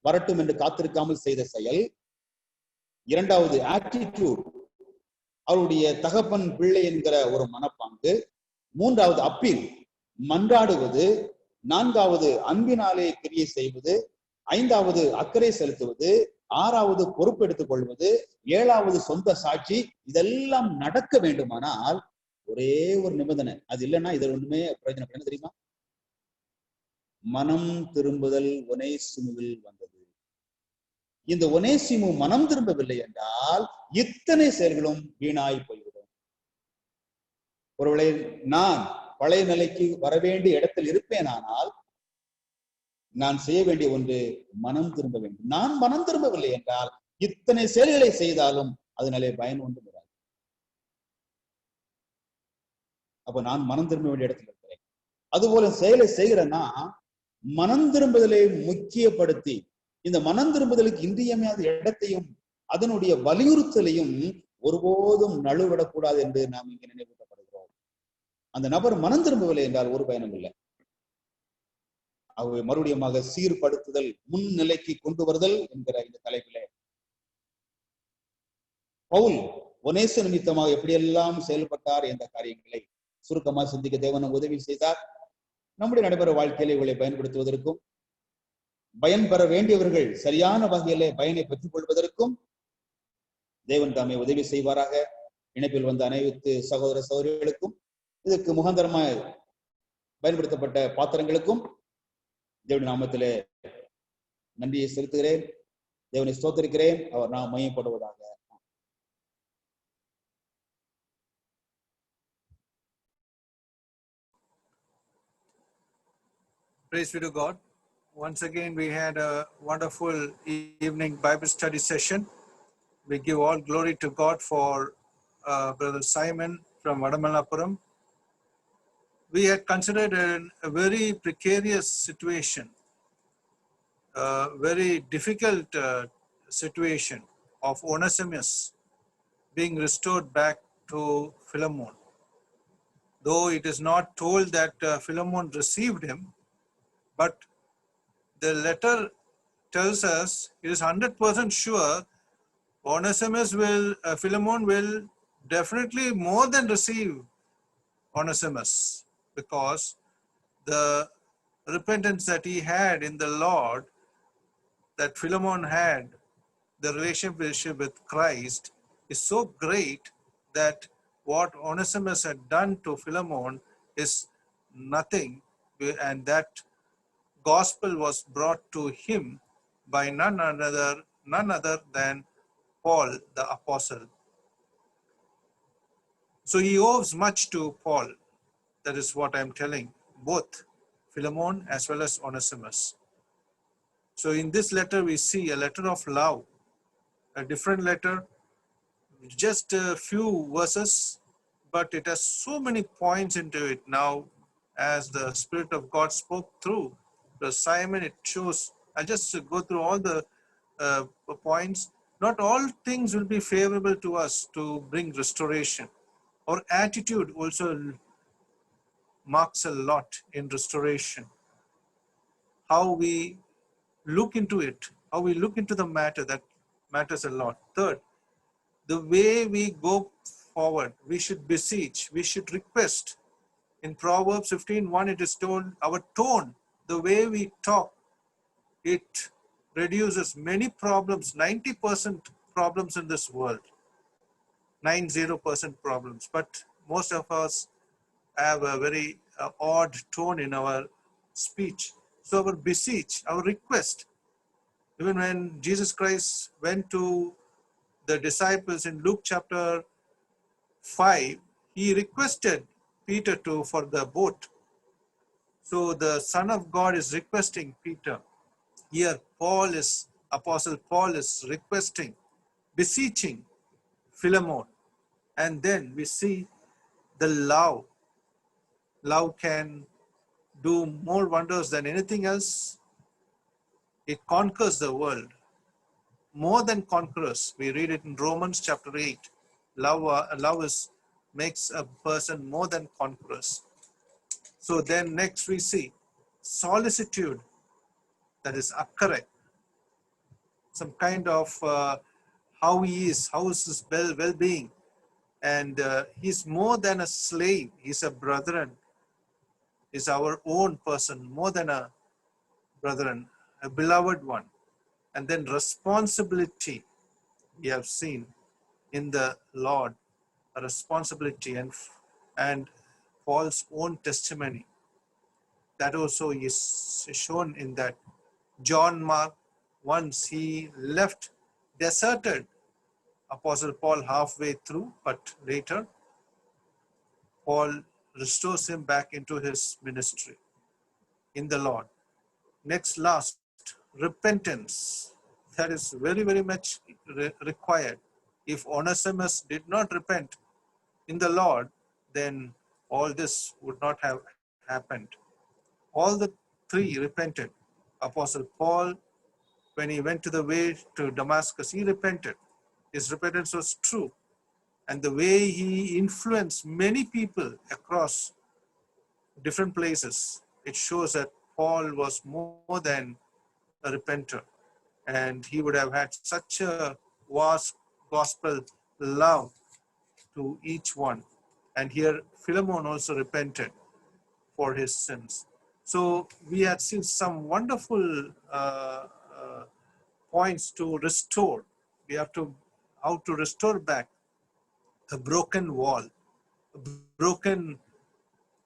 வரட்டும் என்று காத்திருக்காமல் செய்த செயல். 2வது ஆட்டிடியூட், அவருடைய தகப்பன் பிள்ளை என்கிற ஒரு மனப்பாங்கு. 3வது அப்பீல், மன்றாடுவது. 4வது அன்பினாலே கிரியை செய்வது. 5வது அக்கறை செலுத்துவது. 6வது பொறுப்பெடுத்துக் கொள்வது. 7வது சொந்த சாட்சி. இதெல்லாம் நடக்க வேண்டுமானால் ஒரே ஒரு நிபந்தனை, அது இல்லைன்னா இதில் ஒண்ணுமே பிரயோஜனம் தெரியுமா? மனம் திரும்புதல் ஒனேசிமுவில் வந்தது. இந்த ஒனேசிமு மனம் திரும்பவில்லை என்றால் இத்தனை செயல்களும் வீணாய் போய்விடும். ஒருவேளை நான் பழைய நிலைக்கு வர வேண்டிய இடத்தில் இருப்பேனானால் நான் செய்ய வேண்டிய ஒன்று மனம் திரும்ப வேண்டும். நான் மனம் திரும்பவில்லை என்றால் இத்தனை செயல்களை செய்தாலும் அதனாலே பயன் ஒன்றும் வராது. அப்ப நான் மனம் திரும்ப வேண்டிய இடத்துல இருக்கிறேன். அதுபோல செயலை செய்கிறேன்னா மனம் திரும்புதலை முக்கியப்படுத்தி, இந்த மனம் திரும்புதலுக்கு இன்றியமையாத இடத்தையும் அதனுடைய வலியுறுத்தலையும் ஒருபோதும் நழுவிடக்கூடாது என்று நாம் இங்கே நினைவூட்டப்படுகிறோம். அந்த நபர் மனம் திரும்பவில்லை என்றால் ஒரு பயனும் இல்லை. அவை மறுபடியும் சீர்படுத்துதல், முன்னிலைக்கு கொண்டு வருதல் என்கிற இந்த தலைப்பிலே பவுல் ஒனேசு நிமித்தமாக எப்படியெல்லாம் செயல்பட்டார் என்ற காரியங்களை சுருக்கமாக சிந்திக்க தேவன் உதவி செய்தார். நம்முடைய நடைபெற வாழ்க்கையில இவளை பயன்படுத்துவதற்கும், பயன் பெற வேண்டியவர்கள் சரியான வகையிலே பயனை பெற்றுக் கொள்வதற்கும் தேவன் தாமே உதவி செய்வாராக. இணைப்பில் வந்த அனைத்து சகோதர சகோதரிகளுக்கும், இதற்கு முகாந்தரமாய் பயன்படுத்தப்பட்ட பாத்திரங்களுக்கும் தேவனுடைய நாமத்திலே நன்றியை செலுத்துகிறேன். தேவனை ஸ்தோத்திரிக்கிறேன். அவர் நாம் மையப்படுவதாக. Praise be to God. Once again, we had a wonderful evening Bible study session. We give all glory to God for Brother Simon from Vadamalapuram. We had considered a very precarious situation, a very difficult situation of Onesimus being restored back to Philemon. Though it is not told that Philemon received him, but the letter tells us it is 100% sure Onesimus will, Philemon will definitely more than receive Onesimus, because the repentance that he had in the Lord, that Philemon had, the relationship with Christ is so great that what Onesimus had done to Philemon is nothing, and that gospel was brought to him by none other than Paul the apostle. So he owes much to Paul. That is what I'm telling, both Philemon as well as Onesimus. So in this letter we see a letter of love, a different letter, just a few verses, but it has so many points into it now as the Spirit of God spoke through the Simon. It shows, I just go through all the points. Not all things will be favorable to us to bring restoration. Our attitude also marks a lot in restoration. How we look into it, how we look into the matter, that matters a lot. Third, the way we go forward, we should beseech, we should request. In Proverbs 15:1, it is told, our tone, the way we talk, it reduces many problems, 90% problems in this world, 90% problems. But most of us have a very odd tone in our speech. So our beseech, our request, even when Jesus Christ went to the disciples in Luke chapter 5, he requested Peter for the boat. So the Son of God is requesting Peter. Here Apostle Paul is requesting, beseeching Philemon. And then we see the love. Love can do more wonders than anything else. It conquers the world. More than conquerors. We read it in Romans chapter 8. Love makes a person more than conquerors. So then next we see solicitude, that is akkare, some kind of how is his well-being. And he's more than a slave, he's a brethren, he's our own person, more than a brethren, a beloved one. And then responsibility, we have seen in the Lord, a responsibility, and Paul's own testimony. That also is shown in that John Mark, once he left, deserted Apostle Paul halfway through, but later Paul restores him back into his ministry in the Lord. Next, last, repentance. That is very, very much required. If Onesimus did not repent in the Lord, then all this would not have happened. All the three repented. Apostle Paul, when he went to the way to Damascus, he repented. His repentance was true. And the way he influenced many people across different places, it shows that Paul was more than a repenter. And he would have had such a vast gospel love to each one. And here Philemon also repented for his sins. So we had seen some wonderful points to restore. We have to, how to restore back a broken wall, a broken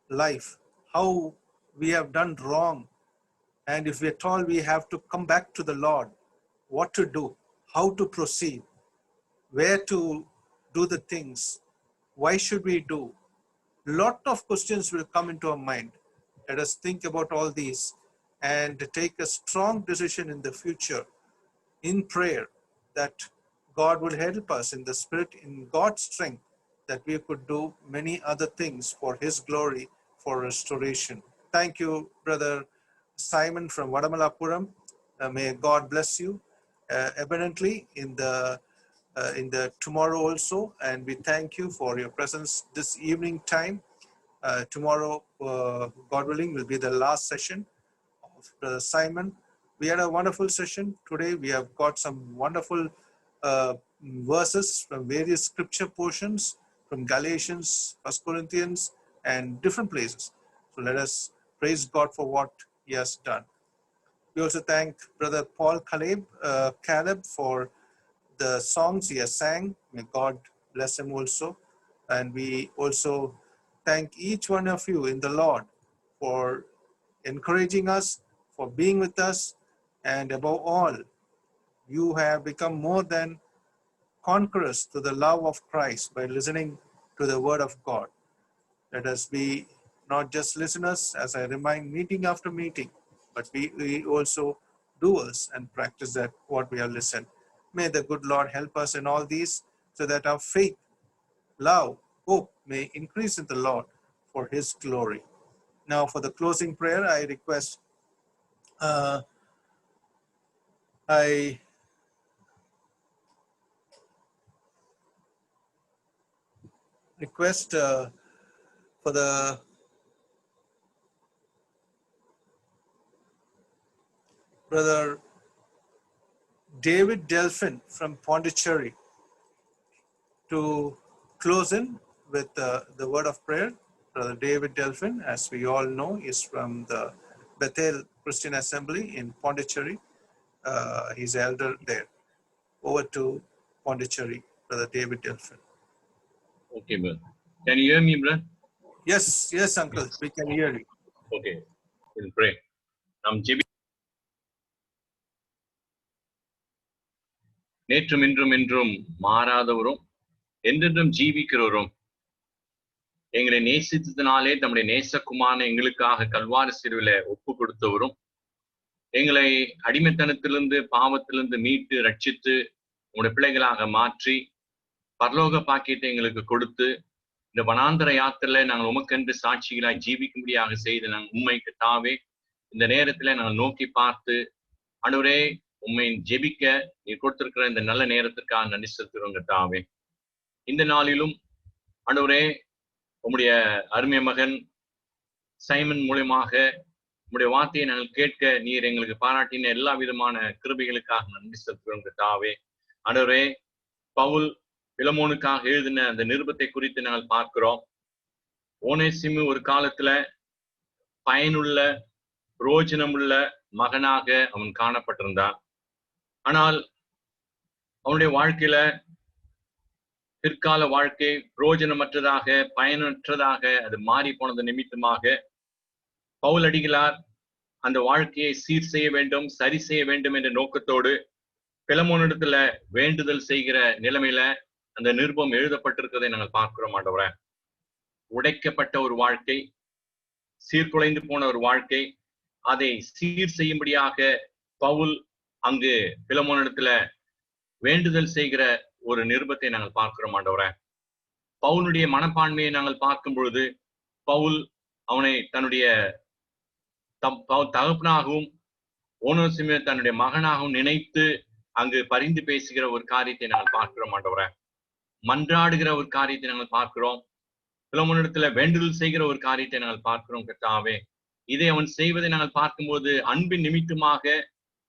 life, how we have done wrong. And if we're told we have to come back to the Lord, what to do, how to proceed, where to do the things, why should we do? Lot of questions will come into our mind. Let us think about all these and take a strong decision in the future in prayer that God will help us in the Spirit, in God's strength, that we could do many other things for His glory, for restoration. Thank you, Brother Simon from Vadamalapuram. May God bless you abundantly in the tomorrow also, and we thank you for your presence this evening time. Tomorrow, God willing, will be the last session of Brother Simon. We had a wonderful session today. We have got some wonderful verses from various scripture portions from Galatians, 1 Corinthians, and different places. So let us praise God for what He has done. We also thank Brother Paul Caleb for the songs he has sang. May God bless him also. And we also thank each one of you in the Lord for encouraging us, for being with us, and above all, you have become more than conquerors to the love of Christ by listening to the word of God. Let us be not just listeners, as I remind meeting after meeting, but we also doers and practice that what we have listened. May the good Lord help us in all these so that our faith, love, hope may increase in the Lord for His glory. Now for the closing prayer, I request for the Brother David Delphin from Pondicherry to close in with the word of prayer. Brother David Delphin, as we all know, is from the Bethel Christian Assembly in Pondicherry. He's elder there. Over to Pondicherry, Brother David Delphin. Okay, brother. Can you hear me, brother? Yes, yes, Uncle. We can hear you. Okay, we'll pray. நாம் நேற்றும் இன்றும் என்றும் மாறாதவரும் என்றென்றும் ஜீவிக்கிறவரும் எங்களை நேசித்ததினாலே தம்முடைய நேசகுமான எங்களுக்காக கல்வாரி சிலுவையில ஒப்பு கொடுத்தவரும் எங்களை அடிமைத்தனத்திலிருந்து பாவத்திலிருந்து மீட்டு ரட்சித்து உங்களுடைய பிள்ளைகளாக மாற்றி பரலோக பாக்கியத்தை எங்களுக்கு கொடுத்து இந்த வனாந்தர யாத்திரையில நாங்கள் உமக்கென்று சாட்சிகளாய் ஜீவிக்கும்படியாக செய்து நாங்கள் உண்மைக்கு தாவே இந்த நேரத்துல நாங்கள் நோக்கி பார்த்து ஆண்டவரே உண்மை ஜெபிக்க நீ கொடுத்திருக்கிற இந்த நல்ல நேரத்திற்காக நன்றி செலுத்துகிறோங்க தாவே. இந்த நாளிலும் ஆண்டவரே உம்முடைய அருமை மகன் சைமன் மூலமாக உம்முடைய வார்த்தையை நாங்கள் கேட்க நீர் எங்களுக்கு பாராட்டின எல்லா விதமான கிருபைகளுக்காக நன்றி செலுத்துகிறோங்க தாவே. ஆண்டவரே பவுல் பிலமோனுக்காக எழுதின அந்த நிருபத்தை குறித்து நாங்கள் பார்க்கிறோம். ஓனேசிமு ஒரு காலத்துல பயனுள்ள பிரயோஜனமுள்ள மகனாக அவன் காணப்பட்டிருந்தான். ஆனால் அவனுடைய வாழ்க்கையில பிற்கால வாழ்க்கை பிரயோஜனமற்றதாக பயனற்றதாக அது மாறி போனது நிமித்தமாக பவுல் அடிகளார் அந்த வாழ்க்கையை சீர் செய்ய வேண்டும், சரி செய்ய வேண்டும் என்ற நோக்கத்தோடு பிலமோனிடத்துல வேண்டுதல் செய்கிற நிலைமையில அந்த நிருபம் எழுதப்பட்டிருக்கிறதை நாங்கள் பார்க்கிறோம். ஆண்டவரே, உடைக்கப்பட்ட ஒரு வாழ்க்கை, சீர்குலைந்து போன ஒரு வாழ்க்கை, அதை சீர் செய்யும்படியாக பவுல் அங்கு பிலமோனிடத்துல வேண்டுதல் செய்கிற ஒரு நிருபத்தை நாங்கள் பார்க்கிறோம். ஆண்டவரே, பவுலுடைய மனப்பான்மையை நாங்கள் பார்க்கும் பொழுது பவுல் அவனை தன்னுடைய தகப்பனாகவும் ஓனேசிமுவை தன்னுடைய மகனாகவும் நினைத்து அங்கு பரிந்து பேசுகிற ஒரு காரியத்தை நாங்கள் பார்க்கிறோம். ஆண்டவரே, மன்றாடுகிற ஒரு காரியத்தை நாங்கள் பார்க்கிறோம். பிலமோனிடத்துல வேண்டுதல் செய்கிற ஒரு காரியத்தை நாங்கள் பார்க்கிறோம். கர்த்தாவே, இதை அவன் செய்வதை நாங்கள் பார்க்கும்போது அன்பின் நிமித்தமாக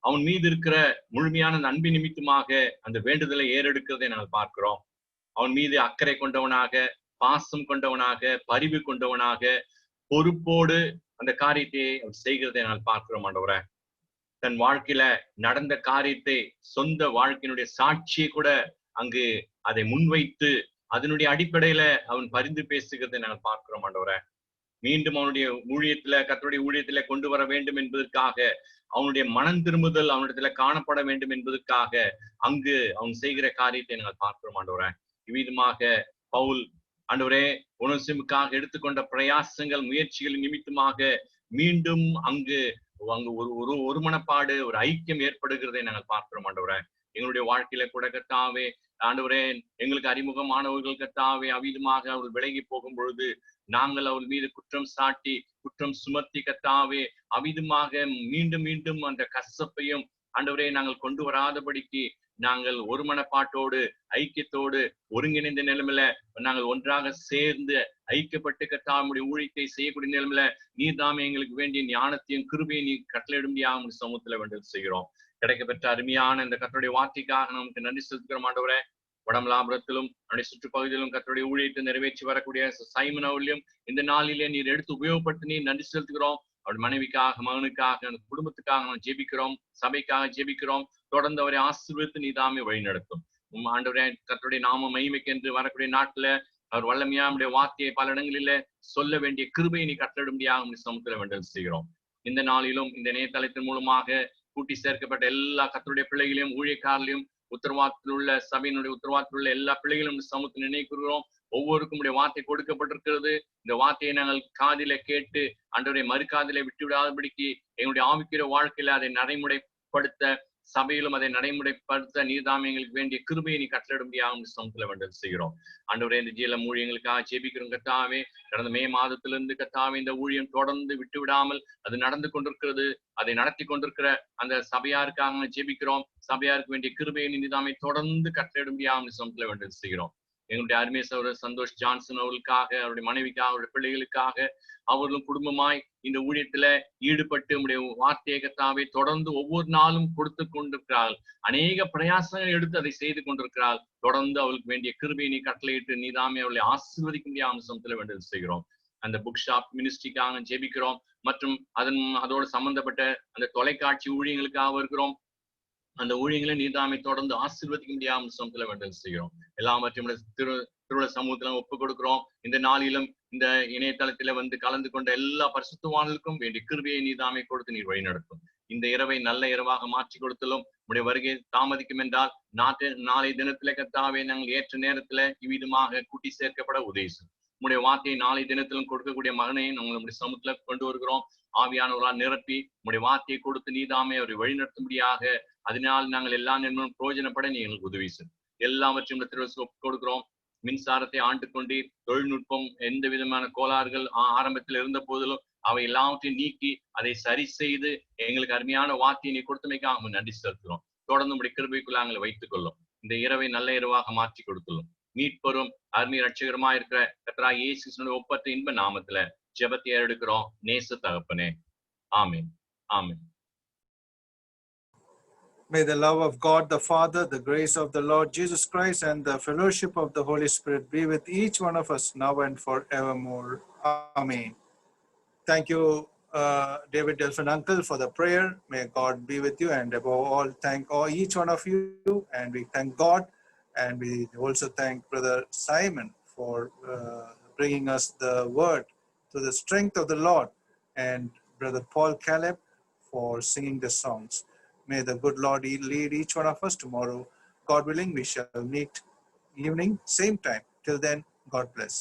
அவன் மீது இருக்கிற முழுமையான அந்த அன்பின் நிமித்தமாக அந்த வேண்டுதலை ஏறெடுக்கிறதை நாங்கள் பார்க்கிறோம். அவன் மீது அக்கறை கொண்டவனாக, பாசம் கொண்டவனாக, பரிவு கொண்டவனாக, பொறுப்போடு அந்த காரியத்தை அவன் செய்கிறதை நாங்கள் பார்க்கிறோம். ஆண்டவரே, தன் வாழ்க்கையில நடந்த காரியத்தை சொந்த வாழ்க்கையினுடைய சாட்சியை கூட அங்கு அதை முன்வைத்து அதனுடைய அடிப்படையில அவன் பரிந்து பேசுகிறதை நாங்கள் பார்க்கிறோம். ஆண்டவரே, மீண்டும் அவனுடைய ஊழியத்துல கர்த்தருடைய ஊழியத்துல கொண்டு வர வேண்டும் என்பதற்காக அவனுடைய மனம் திரும்புதல் அவனிடத்துல காணப்பட வேண்டும் என்பதற்காக அங்கு அவன் செய்கிற காரியத்தை நாங்கள் பார்க்கிறோம். ஆண்டவரே, இவ்விதமாக பவுல் ஆண்டவரே ஓனேசிமுக்காக எடுத்துக்கொண்ட பிரயாசங்கள் முயற்சிகள் நிமித்தமாக மீண்டும் அங்கு அங்கு ஒரு ஒருமனப்பாடு, ஒரு ஐக்கியம் ஏற்படுகிறதை நாங்கள் பார்க்கிறோம் ஆண்டவரே. எங்களுடைய வாழ்க்கையில கூட கர்த்தாவே, ஆண்டவரே, எங்களுக்கு அறிமுகமானவர்கள் கர்த்தாவே அவிதமாக அவர்கள் விலகி போகும் பொழுது நாங்கள் அவர்கள் மீது குற்றம் சாட்டி குற்றம் சுமத்தி கர்த்தாவே அவிதமாக மீண்டும் மீண்டும் அந்த கசப்பையும் ஆண்டவரே நாங்கள் கொண்டு வராதபடிக்கு நாங்கள் ஒரு மனப்பாட்டோடு ஐக்கியத்தோடு ஒருங்கிணைந்த நிலைமையில நாங்கள் ஒன்றாக சேர்ந்து ஐக்கியப்பட்டு கர்த்தாவுடைய ஊழியத்தை செய்யக்கூடிய நிலைமையில நீர் தாமே எங்களுக்கு வேண்டிய ஞானத்தையும் கிருபையை நீ கட்டளையிடும்படியாக சமூகத்துல வேண்டல் செய்கிறோம். கிடைக்கப்பெற்ற அருமையான இந்த கர்த்தருடைய வார்த்தைக்காக நமக்கு நன்றி செலுத்துகிறோம் ஆண்டவரே. வடமலாபுரத்திலும் நம்முடைய சுற்றுப்பகுதியிலும் கர்த்தருடைய ஊழியத்தை நிறைவேற்றி வரக்கூடிய சைமன் அவர்களையும் இந்த நாளிலே நீர் எடுத்து உபயோகப்படுத்தி நீர் நன்றி செலுத்துகிறோம். அவருடைய மனைவிக்காக, மகனுக்காக, அந்த குடும்பத்துக்காக நாம் ஜெபிக்கிறோம், சபைக்காக ஜெபிக்கிறோம். தொடர்ந்து அவரை ஆசீர்வதித்து நீ தாமே வழி நடத்தும். ஆண்டவரே, கர்த்தருடைய நாம மகிமைக்கென்று வரக்கூடிய நாட்டுல அவர் வல்லமையா நம்முடைய வார்த்தையை பல இடங்களில சொல்ல வேண்டிய கிருபையை நீ கட்டளிடும்படியாக சமூகத்துல வேண்டல் செய்கிறோம். இந்த நாளிலும் இந்த இணையதளத்தின் மூலமாக கூட்டி சேர்க்கப்பட்ட எல்லா கர்த்தருடைய பிள்ளைகளையும் ஊழியக்காரர்களையும் உத்தரவாதத்தில் உள்ள சபையினுடைய உத்தரவாதத்தில் உள்ள எல்லா பிள்ளைகளும் சமூகத்தில் நினைக்கிறோம். ஒவ்வொருக்கும் உடைய வார்த்தை கொடுக்கப்பட்டிருக்கிறது. இந்த வார்த்தையை நாங்கள் காதில கேட்டு ஆண்டவரை மறுகாதில விட்டுவிடாதபடிக்கு எங்களுடைய ஆவிக்கிற வாழ்க்கையில அதை நடைமுறைப்படுத்த, சபையிலும் அதை நடைமுறைப்படுத்த நீர்தாமே எங்களுக்கு வேண்டிய கிருபையை நீ கட்டளிடும்படியாக சமூகத்துல வேண்டல் செய்கிறோம். ஆண்டவரே, இந்த ஜீல ஊழியங்களுக்காக ஜெபிக்கிறோம் கர்த்தாவே. கடந்த மே மாதத்திலிருந்து கர்த்தாவே இந்த ஊழியம் தொடர்ந்து விட்டு விடாமல் அது நடந்து கொண்டிருக்கிறது. அதை நடத்தி கொண்டிருக்கிற அந்த சபையாருக்காக ஜெபிக்கிறோம். சபையாருக்கு வேண்டிய கிருபையை நீர்தாமே தொடர்ந்து கட்டளிடும்படியாக சமூகத்துல வேண்டல் செய்கிறோம். எங்களுடைய அருமை சகோதரர் சந்தோஷ் ஜான்சன் அவர்களுக்காக, அவருடைய மனைவிக்காக, அவருடைய பிள்ளைகளுக்காக, அவர்களும் குடும்பமாய் இந்த ஊழியத்துல ஈடுபட்டு உங்களுடைய வார்த்தையை கர்த்தாவே தொடர்ந்து ஒவ்வொரு நாளும் கொடுத்து கொண்டிருக்கிறார்கள். அநேக பிரயாசங்கள் எடுத்து அதை செய்து கொண்டிருக்கிறார்கள். தொடர்ந்து அவளுக்கு வேண்டிய கிருபையை நீ கட்டளையிட்டு நீதாமே அவளை ஆசீர்வதிக்க முடியாத அம்சத்துல வேண்டியது செய்கிறோம். அந்த புக் ஷாப் மினிஸ்ட்ரிக்காக ஜெபிக்கிறோம். மற்றும் அதோடு சம்பந்தப்பட்ட அந்த தொலைக்காட்சி ஊழியங்களுக்காக இருக்கிறோம். அந்த ஊழியங்களை நீதாமை தொடர்ந்து ஆசீர்வதிக்க முடியாமல் சமத்துல வேண்டல் செய்கிறோம். எல்லாவற்றையும் திருவிழா சமூகத்துல ஒப்பு கொடுக்கிறோம். இந்த நாளிலும் இந்த இணையதளத்தில வந்து கலந்து கொண்ட எல்லா பரிசுத்தவான்களுக்கும் வேண்டிய கிருபையை நீதாமை கொடுத்து நீர் வழி நடத்தும். இந்த இரவை நல்ல இரவாக மாற்றி கொடுத்தலும் உடைய வருகை தாமதிக்கும் என்றால் நாளை தினத்தில கர்த்தாவே நாங்கள் ஏற்ற நேரத்துல இவ்விதமாக கூட்டி சேர்க்கப்பட உதவிசு. உடைய வார்த்தையை நாளை தினத்திலும் கொடுக்கக்கூடிய மகனை நாங்கள் நம்முடைய சமூகத்துல கொண்டு வருகிறோம். ஆவியானவரால் நிரப்பி உடைய வார்த்தையை கொடுத்து நீதாமே அவரை வழிநடத்தும்படியாக, அதனால் நாங்கள் எல்லா நேரமும் பிரயோஜனப்பட நீ எங்களுக்கு உதவி செய்யும். எல்லாவற்றையும் கொடுக்கிறோம். மின்சாரத்தை ஆண்டு கொண்டு தொழில்நுட்பம் எந்த விதமான கோளாறுகள் ஆரம்பத்தில் இருந்த போதிலும் அவை எல்லாவற்றையும் நீக்கி அதை சரி செய்து எங்களுக்கு அருமையான வார்த்தையை நீ கொடுத்தமைக்காக நன்றி செலுத்துகிறோம். தொடர்ந்து உடைய கிருபைக்குள்ள நாங்கள் வைத்துக் கொள்ளும். இந்த இரவை நல்ல இரவாக மாற்றி கொடுத்துள்ளோம். மீட்பெரும் அருமை ரட்சகரமா இருக்கிற கர்த்தராகிய இயேசு கிறிஸ்துவின் ஒப்பற்ற இன்ப நாமத்துல ஜெபத்தை ஏறெடுக்கிறோம் நேச தகப்பனே. ஆமென். ஆமென். May the love of God the Father, the grace of the Lord Jesus Christ, and the fellowship of the Holy Spirit be with each one of us now and forevermore. Amen. Thank you, David Delphin Uncle, for the prayer. May God be with you, and above all, thank each one of you. And we thank God, and we also thank Brother Simon for bringing us the word to the strength of the Lord, and Brother Paul Caleb for singing the songs. May the good Lord lead each one of us tomorrow. God willing, we shall meet evening, same time. Till then, God bless.